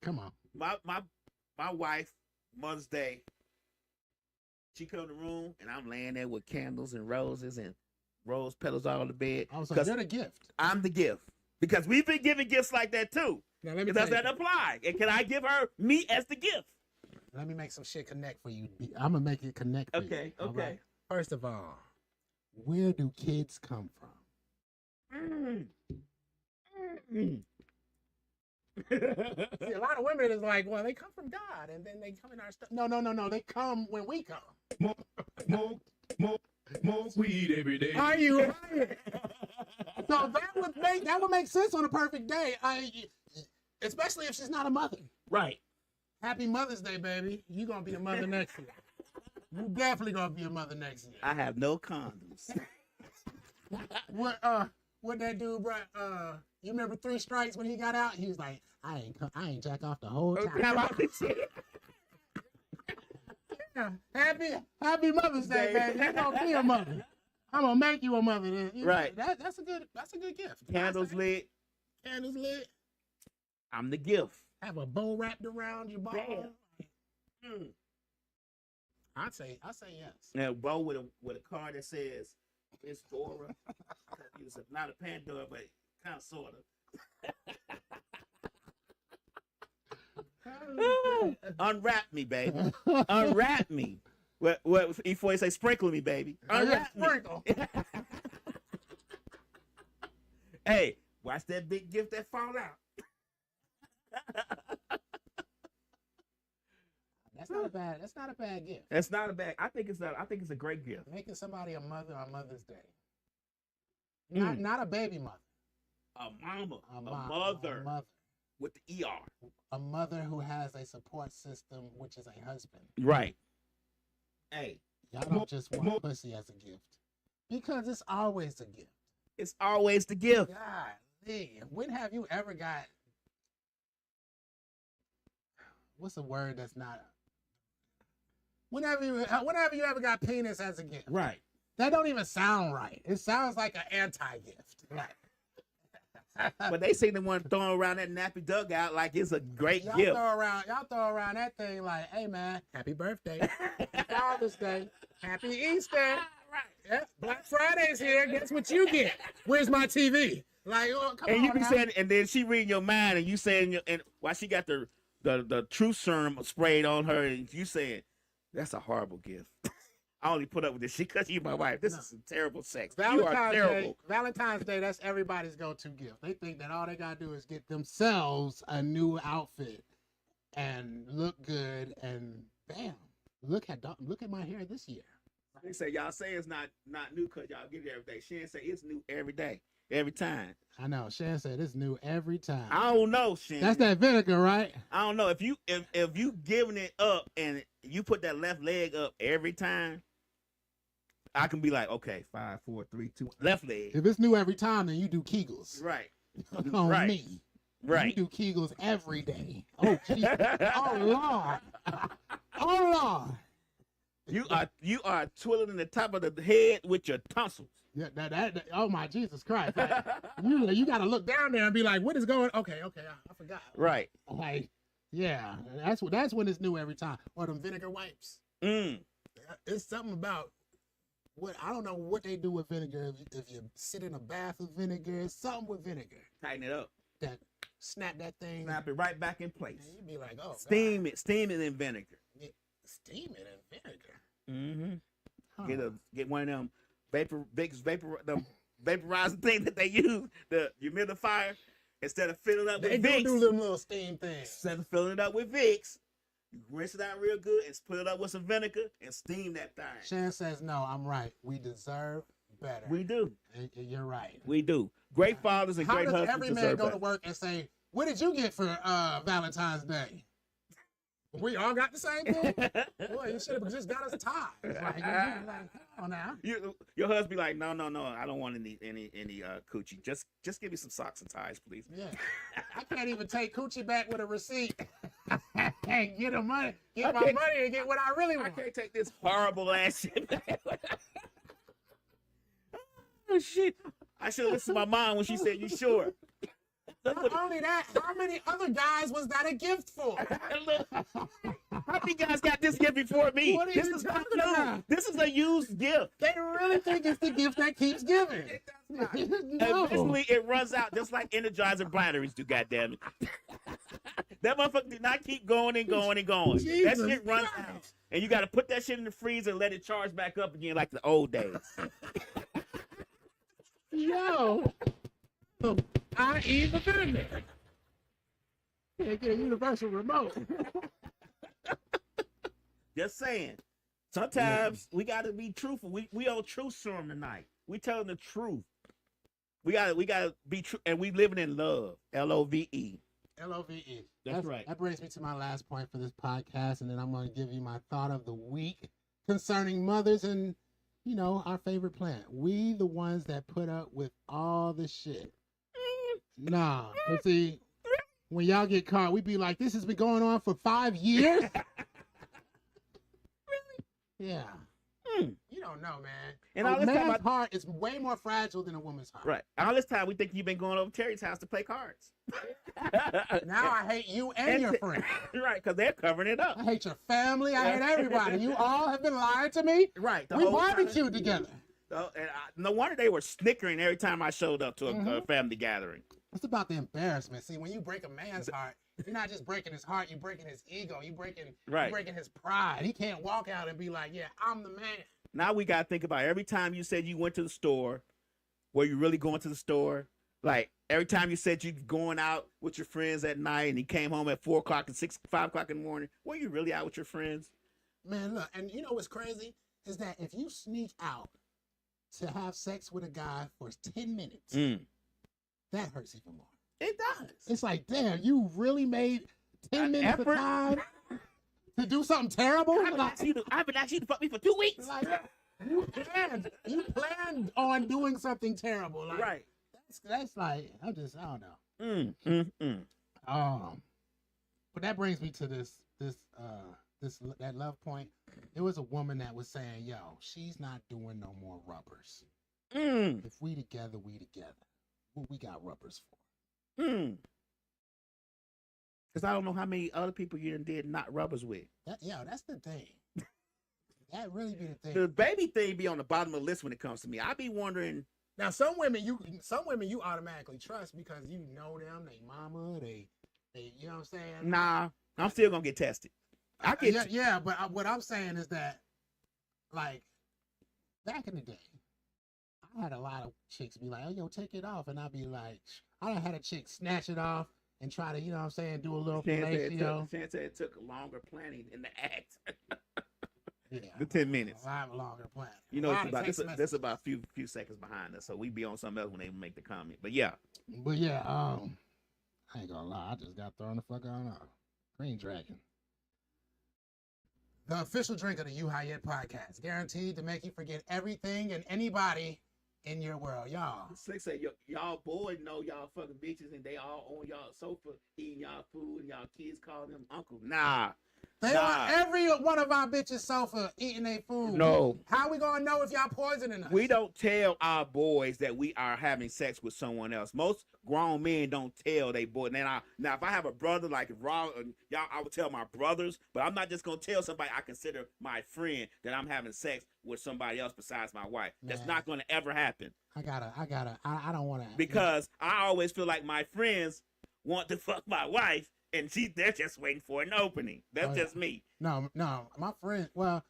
Come on. my wife Mother's Day. She come in the room and I'm laying there with candles and roses and rose petals all over the bed. I was like, you're the gift. I'm the gift. Because we've been giving gifts like that too. Now, let me Does tell that apply? And can I give her me as the gift? Let me make some shit connect for you. I'm gonna make it connect for you. Okay. All right? First of all, where do kids come from? See, a lot of women is like, well, they come from God, and then they come in our stuff. No. They come when we come. Smoke weed every day. Are you right? So that would make sense on a perfect day. Especially if she's not a mother. Right. Happy Mother's Day, baby. You gonna be a mother next year. You definitely gonna be a mother next year. I have no condoms. What that dude, bro? You remember 3 Strikes when he got out? He was like, I ain't jack off the whole time. Yeah. Happy Mother's Day, baby. You gonna be a mother. I'm gonna make you a mother. Right. That's a good gift. Candles lit. Candles lit. I'm the gift. Have a bow wrapped around your ball. I'd say yes. Now, bow with a card that says it's Dora. It's not a Pandora, but kind of sort of. Unwrap me, baby. Unwrap me. What before you say sprinkle me, baby. Unwrap me. Sprinkle. Hey, watch that big gift that fall out. That's not a bad gift. That's not a bad. I think it's a great gift. Making somebody a mother on Mother's Day. Not a baby mother. A mama. A mother. A mother. With the ER. A mother who has a support system, which is a husband. Right. Hey. Y'all don't just want pussy as a gift. Because it's always a gift. It's always the gift. Golly. When have you ever got... What's a word that's not... Whenever you ever got penis as a gift. Right. That don't even sound right. It sounds like an anti-gift. Right. But they seem the one throwing around that nappy dugout like it's a great Y'all gift. Y'all throw around that thing like, hey man, happy birthday, Father's Day, happy Easter. Right. Yeah, Black Friday's here. Guess what you get? Where's my TV? Like, oh, come and on, you be now. saying, and then she reading your mind, and you saying, and while she got the truth serum sprayed on her, and you saying, that's a horrible gift. I only put up with this shit because you my wife. This is some terrible sex. You are terrible. Valentine's Day, that's everybody's go-to gift. They think that all they gotta do is get themselves a new outfit and look good, and bam, look at my hair this year. They say y'all say it's not new because y'all get it every day. Shan say it's new every day, every time. I know. Shan said it's new every time. I don't know, Shan. That's that vinegar, right? I don't know if you giving it up and you put that left leg up every time. I can be like, okay, 5, 4, 3, 2, left leg. If it's new every time, then you do Kegels. Right. On right. me. Right. You do Kegels every day. Oh, geez. Oh, Lord. Oh, Lord. You are twirling the top of the head with your tonsils. Yeah, that oh my Jesus Christ. Like, you got to look down there and be like, what is going on? Okay, I forgot. Right. Like, yeah, that's when it's new every time. Or them vinegar wipes. It's something about what I don't know what they do with vinegar. If you sit in a bath of vinegar, it's something with vinegar. Tighten it up. That snap that thing. Snap it right back in place. And you be like, oh, steam it in vinegar. Yeah, steam it in vinegar. Mm-hmm. Huh. Get one of them the vaporizer thing that they use, the humidifier. Instead of filling it up with Vicks, do them little steam things. Instead of filling it up with Vicks, you rinse it out real good and put it up with some vinegar and steam that thing. Shan says, no, I'm right. We deserve better. We do. You're right. We do. Great fathers and great husbands. How does every man go to work and say, what did you get for Valentine's Day? We all got the same thing. Boy, you should have just got us ties. Like, come on now. Your husband be like, no, I don't want any coochie. Just give me some socks and ties, please. Yeah, I can't even take coochie back with a receipt. Hey, get my money, and get what I really want. I can't take this horrible ass shit back. Oh shit! I should have listened to my mom when she said, "You sure?" Not only that, how many other guys was that a gift for? How many guys got this gift before me? What are This you is talking about? This is a used gift. They really think it's the gift that keeps giving. No. Eventually, it runs out just like Energizer batteries do. Goddamn it! That motherfucker did not keep going and going and going. Jesus That shit runs Christ. out, and you got to put that shit in the freezer and let it charge back up again like the old days. Yo, I eat the vendor. Can't get a universal remote. Just saying. Sometimes we got to be truthful. We on truth serum tonight. We telling the truth. We gotta be true, and we living in love. LOVE. LOVE. That's right. That brings me to my last point for this podcast, and then I'm going to give you my thought of the week concerning mothers and, you know, our favorite plant. We the ones that put up with all the shit. Nah, but see, when y'all get caught, we be like, this has been going on for 5 years? Yeah. You don't know, man. And A all this time man's heart is way more fragile than a woman's heart. Right. All this time we think you've been going over Terry's house to play cards. Now I hate you and your friends. Right, because they're covering it up. I hate your family. I hate everybody. You all have been lying to me. Right. We barbecued together. No wonder they were snickering every time I showed up to a family gathering. It's about the embarrassment. See, when you break a man's heart, you're not just breaking his heart, you're breaking his ego. You're breaking his pride. He can't walk out and be like, yeah, I'm the man. Now we got to think about every time you said you went to the store, were you really going to the store? Like every time you said you going out with your friends at night and you came home at 4 o'clock and 5 o'clock in the morning, were you really out with your friends? Man, look, and you know what's crazy? Is that if you sneak out to have sex with a guy for 10 minutes, that hurts even more. It does. It's like, damn, you really made 10 minutes effort? of time to do something terrible? I've been asking you to fuck me for 2 weeks. Like, you planned on doing something terrible. Like, Right. That's like, I don't know. But that brings me to that love point. It was a woman that was saying, yo, she's not doing no more rubbers. If we together, we together. What we got rubbers for? Because I don't know how many other people you did not rubbers with. That's the thing. That really be the thing. The baby thing be on the bottom of the list when it comes to me. I be wondering. Now, some women you automatically trust because you know them, they mama, they you know what I'm saying? Nah, I'm still gonna get tested. But what I'm saying is that, like, back in the day, I had a lot of chicks be like, "Oh, yo, take it off," and I'd be like, I done had a chick snatch it off and try to, you know what I'm saying, do a little fellatio. Chance said it took longer planning in the act. Yeah, the 10 minutes. A lot longer planning. You know, this about a few seconds behind us, so we be on something else when they make the comment. But yeah, I ain't gonna lie, I just got thrown the fuck on off. Green Dragon, the official drink of the High Yet PotCast, guaranteed to make you forget everything and anybody in your world, y'all. Slick say y'all boys know y'all fucking bitches and they all on y'all sofa eating y'all food and y'all kids calling them uncle. Nah. They on every one of our bitches' sofa eating their food. No. How we gonna know if y'all poisoning us? We don't tell our boys that we are having sex with someone else. Most grown men don't tell they boy. Now if I have a brother like Raw, y'all, I would tell my brothers, but I'm not just gonna tell somebody I consider my friend that I'm having sex with somebody else besides my wife. That's not gonna ever happen. I don't want to. Because I always feel like my friends want to fuck my wife. And they're just waiting for an opening. That's just me. No, my friend. Well,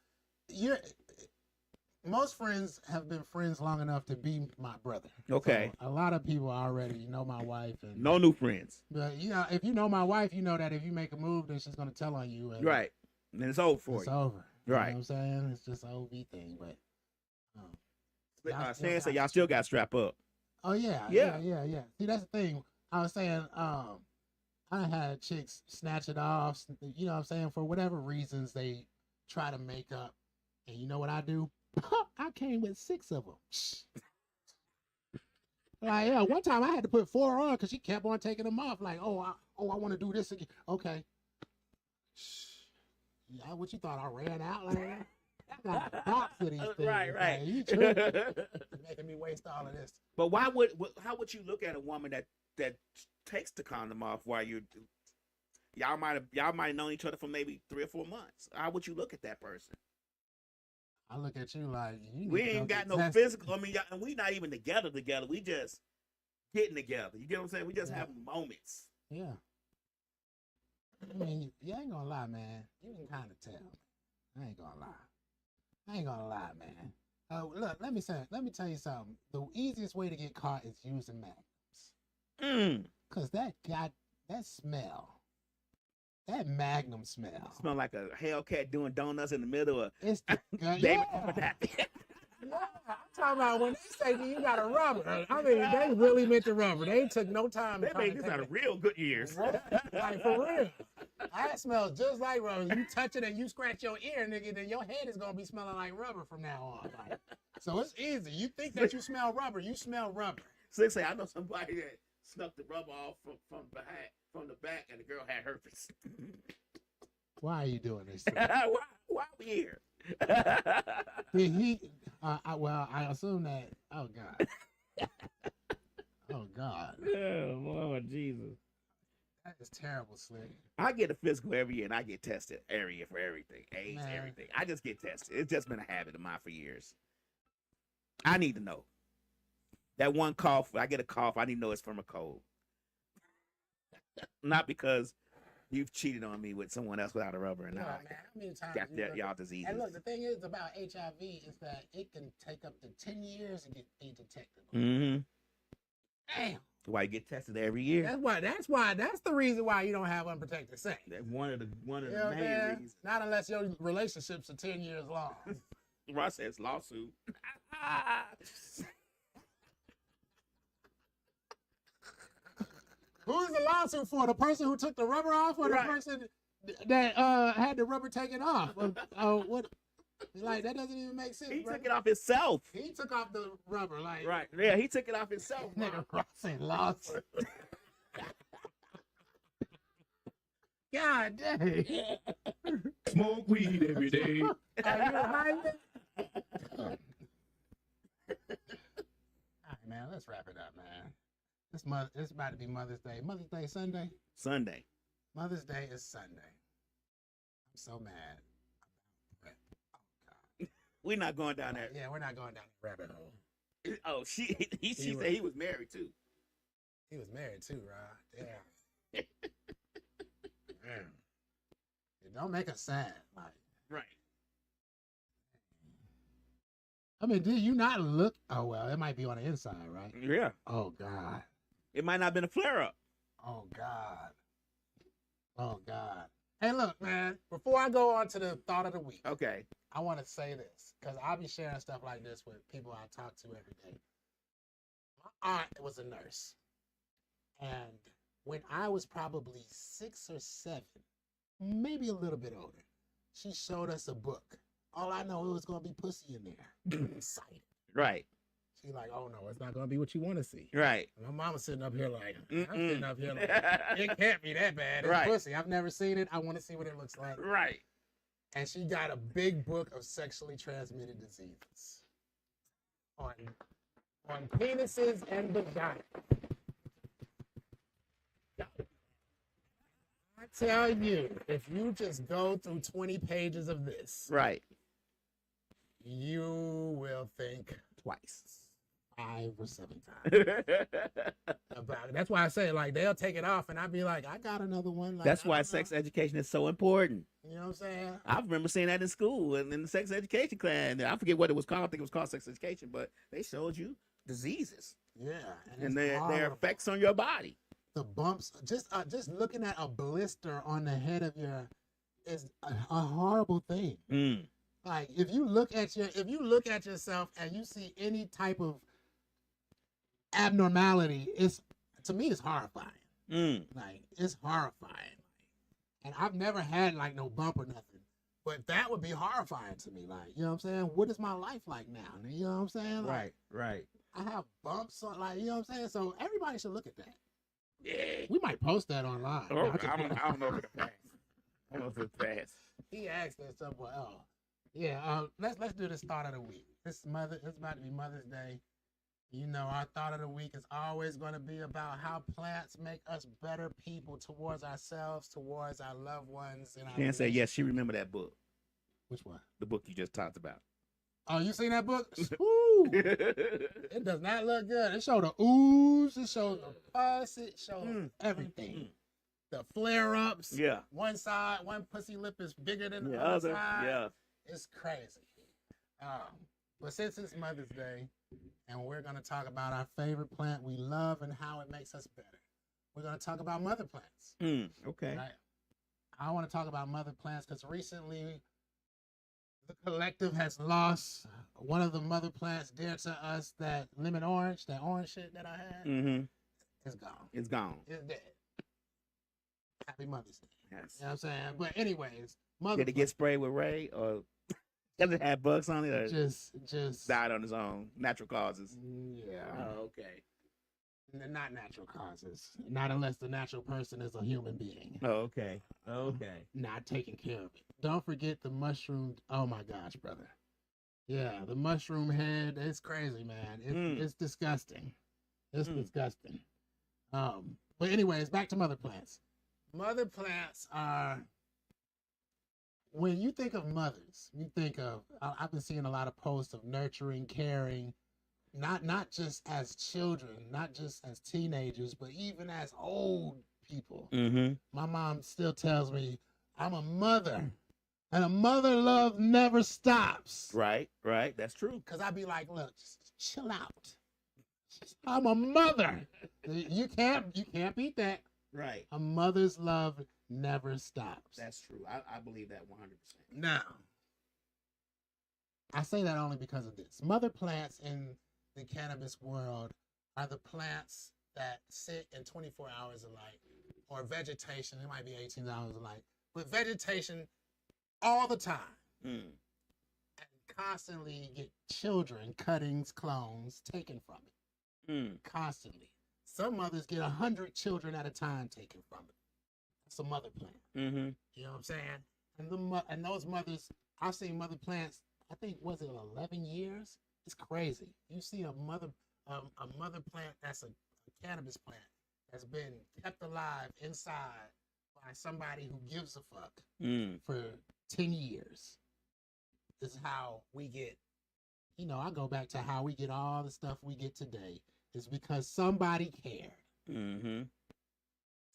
most friends have been friends long enough to be my brother. Okay. So a lot of people already know my wife. And, no new friends. But if you know my wife, you know that if you make a move, then she's gonna tell on you. And right. And it's over for you. It's over. Right. You know what I'm saying? It's just an OV thing. But Stan said y'all still got to strap up. Oh yeah. See, that's the thing. I was saying. I had chicks snatch it off, you know what I'm saying? For whatever reasons, they try to make up. And you know what I do? I came with 6 of them. Like, yeah, one time I had to put 4 on because she kept on taking them off. Like, I want to do this again. Okay. Yeah, what you thought I ran out like that? I got a box of these things. Right. Like, you tripping. Making me waste all of this. But how would you look at a woman that takes the condom off while y'all might have known each other for maybe 3 or 4 months? How would you look at that person? I look at you like we ain't got no physical. I mean, and we not even together. We just getting together. You get what I'm saying? We just have moments. Yeah. I mean, you ain't gonna lie, man. You can kind of tell. I ain't gonna lie, man. Look, let me tell you something. The easiest way to get caught is using magnums. Cause that smell. That Magnum smell. Smell like a Hellcat doing donuts in the middle of it's David. I'm talking about when they say you got a rubber. I mean, they really meant the rubber. They took no time. They made this out of real good years. Like, for real. That smells just like rubber. You touch it and you scratch your ear, nigga, then your head is going to be smelling like rubber from now on. Like, so it's easy. You think that you smell rubber, you smell rubber. Slick say, I know somebody that snuck the rubber off from the back, and the girl had herpes. Why are you doing this? Why we here? Did he? I assume that. Oh God. Oh God. Oh Lord Jesus. That is terrible, Slick. I get a physical every year, and I get tested every year for everything, AIDS, Man. everything. I just get tested. It's just been a habit of mine for years. I need to know. That one cough, I get a cough, I need to know it's from a cold. Not because you've cheated on me with someone else without a rubber and Yeah, I man, how many times got you y'all diseases. And look, the thing is about HIV is that it can take up to 10 years to be detected. Mm-hmm. Damn. Why you get tested every year? That's the reason why you don't have unprotected sex. That's one of the You know main what I'm saying? reasons. Not unless your relationships are 10 years long. Ross says lawsuit. Who's the lawsuit for? The person who took the rubber off, or Right. the person that had the rubber taken off? What? Like, that doesn't even make sense. He bro. took it off himself. He took off the rubber, like Right. Yeah, he took it off himself. nigga Ross ain't lawsuit. God dang. Smoke weed every day. Are you high yet? All right, man. Let's wrap it up, man. It's about to be Mother's Day. Mother's Day Sunday. Sunday. Mother's Day is Sunday. I'm so mad. Oh God. We're not going down there. Yeah, we're not going down the rabbit hole. Oh, she said he was married too. He was married too, Rod. Yeah. Damn. It don't make us sad. Like, Right. I mean, did you not look? Oh well, it might be on the inside, right? Yeah. Oh God. It might not have been a flare up. Oh God. Oh God. Hey, look, man. Before I go on to the thought of the week, Okay. I want to say this because I'll be sharing stuff like this with people I talk to every day. My aunt was a nurse, and when I was probably 6 or 7, maybe a little bit older, she showed us a book. All I know, it was gonna be pussy in there. Excited. Right. She like, oh no, it's not gonna be what you want to see. Right. And my mama's sitting up here like, I'm Mm-mm. sitting up here like, it can't be that bad. It's Right. pussy. I've never seen it. I want to see what it looks like. Right. And she got a big book of sexually transmitted diseases on penises and vagina. I tell you, if you just go through 20 pages of this, Right. you will think Twice. 5 or 7 times about it. That's why I say, like, they'll take it off, and I'll be like, I got another one. Like, That's I why don't sex know. education is so important. You know what I'm saying? I remember seeing that in school and in the sex education class. I forget what it was called. I think it was called sex education, but they showed you diseases Yeah. and it's their horrible. effects on your body. The bumps, just looking at a blister on the head of your is a horrible thing. Mm. Like, if you look at yourself and you see any type of abnormality, to me it's horrifying. Like, it's horrifying. And I've never had like no bump or nothing. But that would be horrifying to me. Like, you know what I'm saying? What is my life like now? You know what I'm saying? Like, Right. I have bumps on, like, you know what I'm saying? So everybody should look at that. Yeah. We might post that online. Oh, I don't know if it'll pass. I don't know if it'll pass. He asked that somewhere else. Yeah, let's do this thought of the week. It's about to be Mother's Day. You know, our thought of the week is always going to be about how plants make us better people towards ourselves, towards our loved ones. And Can't say yes. She remember that book. Which one? The book you just talked about. Oh, you seen that book? Ooh, it does not look good. It showed the ooze. It showed the pus. It showed everything. The flare-ups. Yeah. One side, one pussy lip is bigger than the other side. Yeah. It's crazy. But since it's Mother's Day, and we're going to talk about our favorite plant we love and how it makes us better, we're going to talk about mother plants. Okay. Right? I want to talk about mother plants because recently the collective has lost one of the mother plants dear to us, that lemon orange, that orange shit that I had. Mm-hmm. It's gone. It's gone. It's dead. Happy Mother's Day. Yes. You know what I'm saying? But anyways, mother Did it get sprayed with Ray, or does it have bugs on it, or just died on its own, natural causes? Yeah. Oh, okay. Not natural causes. Not unless the natural person is a human being. Oh, okay. Okay. Not taking care of it. Don't forget the mushroom. Oh my gosh, brother. Yeah, the mushroom head. It's crazy, man. It's disgusting. It's disgusting. But anyways, back to mother plants. Mother plants are, when you think of mothers, you think of, I've been seeing a lot of posts of nurturing, caring, not just as children, not just as teenagers, but even as old people. Mm-hmm. My mom still tells me I'm a mother, and a mother love never stops. Right. That's true. Because I be like, look, just chill out. I'm a mother. You can't beat that. Right. A mother's love never stops. That's true. I believe that 100%. Now, I say that only because of this. Mother plants in the cannabis world are the plants that sit in 24 hours of light, or vegetation. It might be 18 hours of light, but vegetation all the time. And constantly get children, cuttings, clones taken from it. Constantly. Some mothers get 100 children at a time taken from it. That's a mother plant. Mm-hmm. You know what I'm saying? And those mothers, I've seen mother plants, I think, was it 11 years? It's crazy. You see a mother plant that's a cannabis plant that's been kept alive inside by somebody who gives a fuck for 10 years. This is how we get, I go back to how we get all the stuff we get today. Is because somebody cared. Mm-hmm.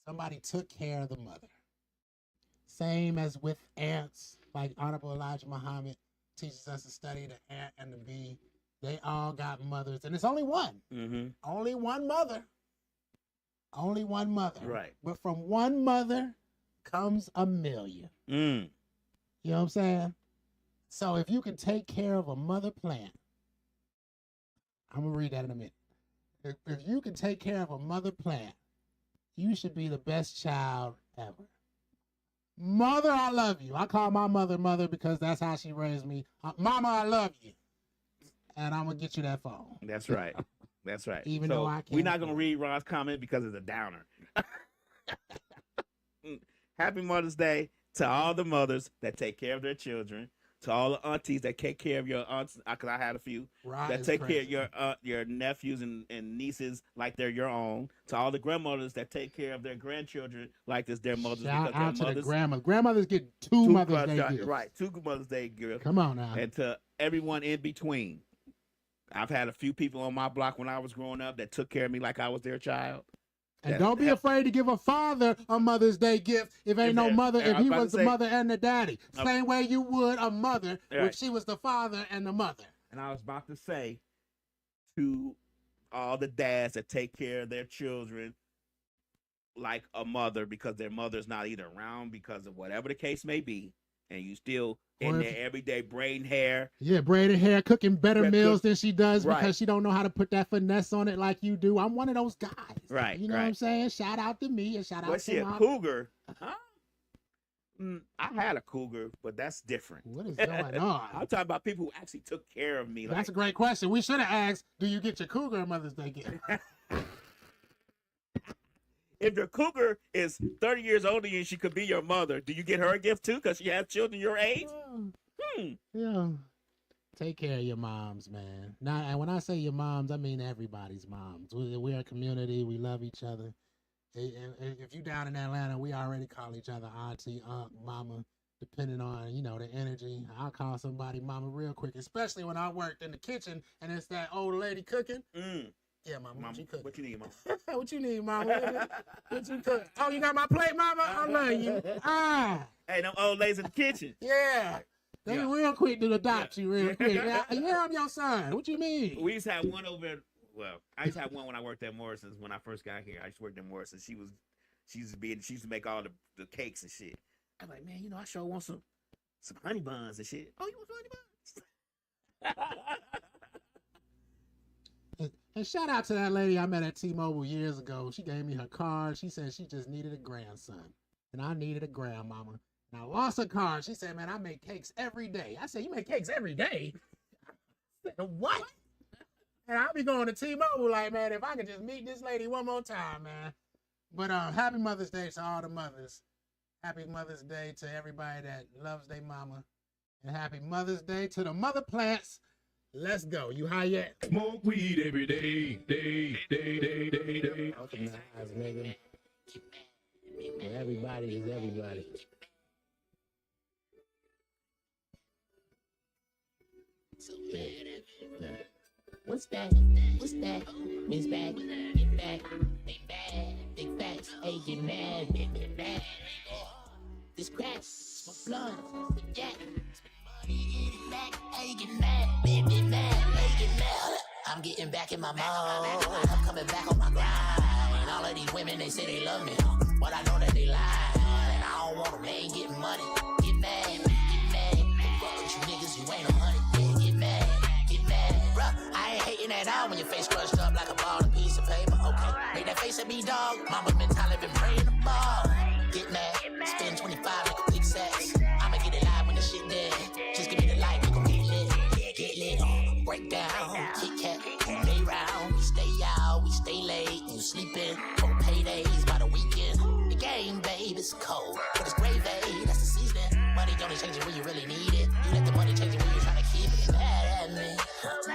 Somebody took care of the mother. Same as with ants, like Honorable Elijah Muhammad teaches us to study the ant and the bee. They all got mothers, and it's only one. Mm-hmm. Only one mother. Only one mother. Right. But from one mother comes a million. You know what I'm saying? So if you can take care of a mother plant, I'm going to read that in a minute. If you can take care of a mother plant, you should be the best child ever. Mother, I love you. I call my mother because that's how she raised me. Mama, I love you. And I'm going to get you that phone. That's right. That's right. Even though I can't. We're not going to read Ron's comment because it's a downer. Happy Mother's Day to all the mothers that take care of their children. To all the aunties that take care of your aunts, because I had a few, that take care of your nephews and nieces like they're your own. To all the grandmothers that take care of their grandchildren like it's their mothers. Shout out to the mothers, grandmothers. Grandmothers get two Mother's Day gifts. Right, 2 Mother's Day gifts. Come on now. And to everyone in between. I've had a few people on my block when I was growing up that took care of me like I was their child. And don't be afraid to give a father a Mother's Day gift if ain't no mother, if he was the mother and the daddy. Same way you would a mother if she was the father and the mother. And I was about to say to all the dads that take care of their children like a mother because their mother's not either around because of whatever the case may be, and you still in there every day braiding hair. Yeah, braiding hair, cooking better meals than she does because she don't know how to put that finesse on it like you do. I'm one of those guys. Right. You know what I'm saying? Shout out to me and shout out Was to she a my... cougar? I had a cougar, but that's different. What is going on? I'm talking about people who actually took care of me. That's a great question. We should have asked, do you get your cougar a Mother's Day gift? If your cougar is 30 years older than you, she could be your mother. Do you get her a gift too? Because she has children your age? Yeah. Take care of your moms, man. Now, and when I say your moms, I mean everybody's moms. We're a community. We love each other. And if you down in Atlanta, we already call each other auntie, aunt, mama, depending on, the energy. I'll call somebody mama real quick, especially when I worked in the kitchen and it's that old lady cooking. Yeah, mama, what you cooking? What you need, mama? What you need, mama? What you cook? Oh, you got my plate, mama? I love you. Hey, them old ladies in the kitchen. Yeah. They real quick to adopt you real quick. Yeah, I'm your son. What you mean? We used to have one over. Well, I used to have one when I worked at Morrison's. When I first got here, I used to work at Morrison's. She used to make all the cakes and shit. I'm like, man, I sure want some honey buns and shit. Oh, you want some honey buns? And shout out to that lady I met at T-Mobile years ago. She gave me her card. She said she just needed a grandson, and I needed a grandmama. And I lost her card. She said, man, I make cakes every day. I said, you make cakes every day? I said, what? And I'll be going to T-Mobile like, man, if I could just meet this lady one more time, man. But happy Mother's Day to all the mothers. Happy Mother's Day to everybody that loves their mama. And happy Mother's Day to the mother plants. Let's go. You high yet? Smoke weed every day, day. Open the eyes, nigga. Everybody is everybody. Yeah. What's that? What's that? Miss back, get back, big bad, big facts. Hey, get mad, get mad. This crack, smoke blunt, yeah. Money, get it back. Hey, get mad, get mad, hey, get mad. I'm getting back in my mode. I'm coming back on my grind. And all of these women, they say they love me, but I know that they lie. And I don't want them. They ain't getting money. Get mad, get mad. Fuck with you niggas, you ain't no money. Yeah, get mad. Bruh, I ain't hating at all when your face crushed up like a ball and a piece of paper. Okay, make that face at me, dog. Mama's mentality been praying the ball. Get mad, spend 25 like a big sex. I'ma get it live when the shit dead. Just give me the light, we gon' get lit. Break down, Kit Kat, lay round. We stay out, we stay late. You sleeping for paydays by the weekend. The game, babe, it's cold, but it's gravy. That's the seasoning. Money don't change it when you really need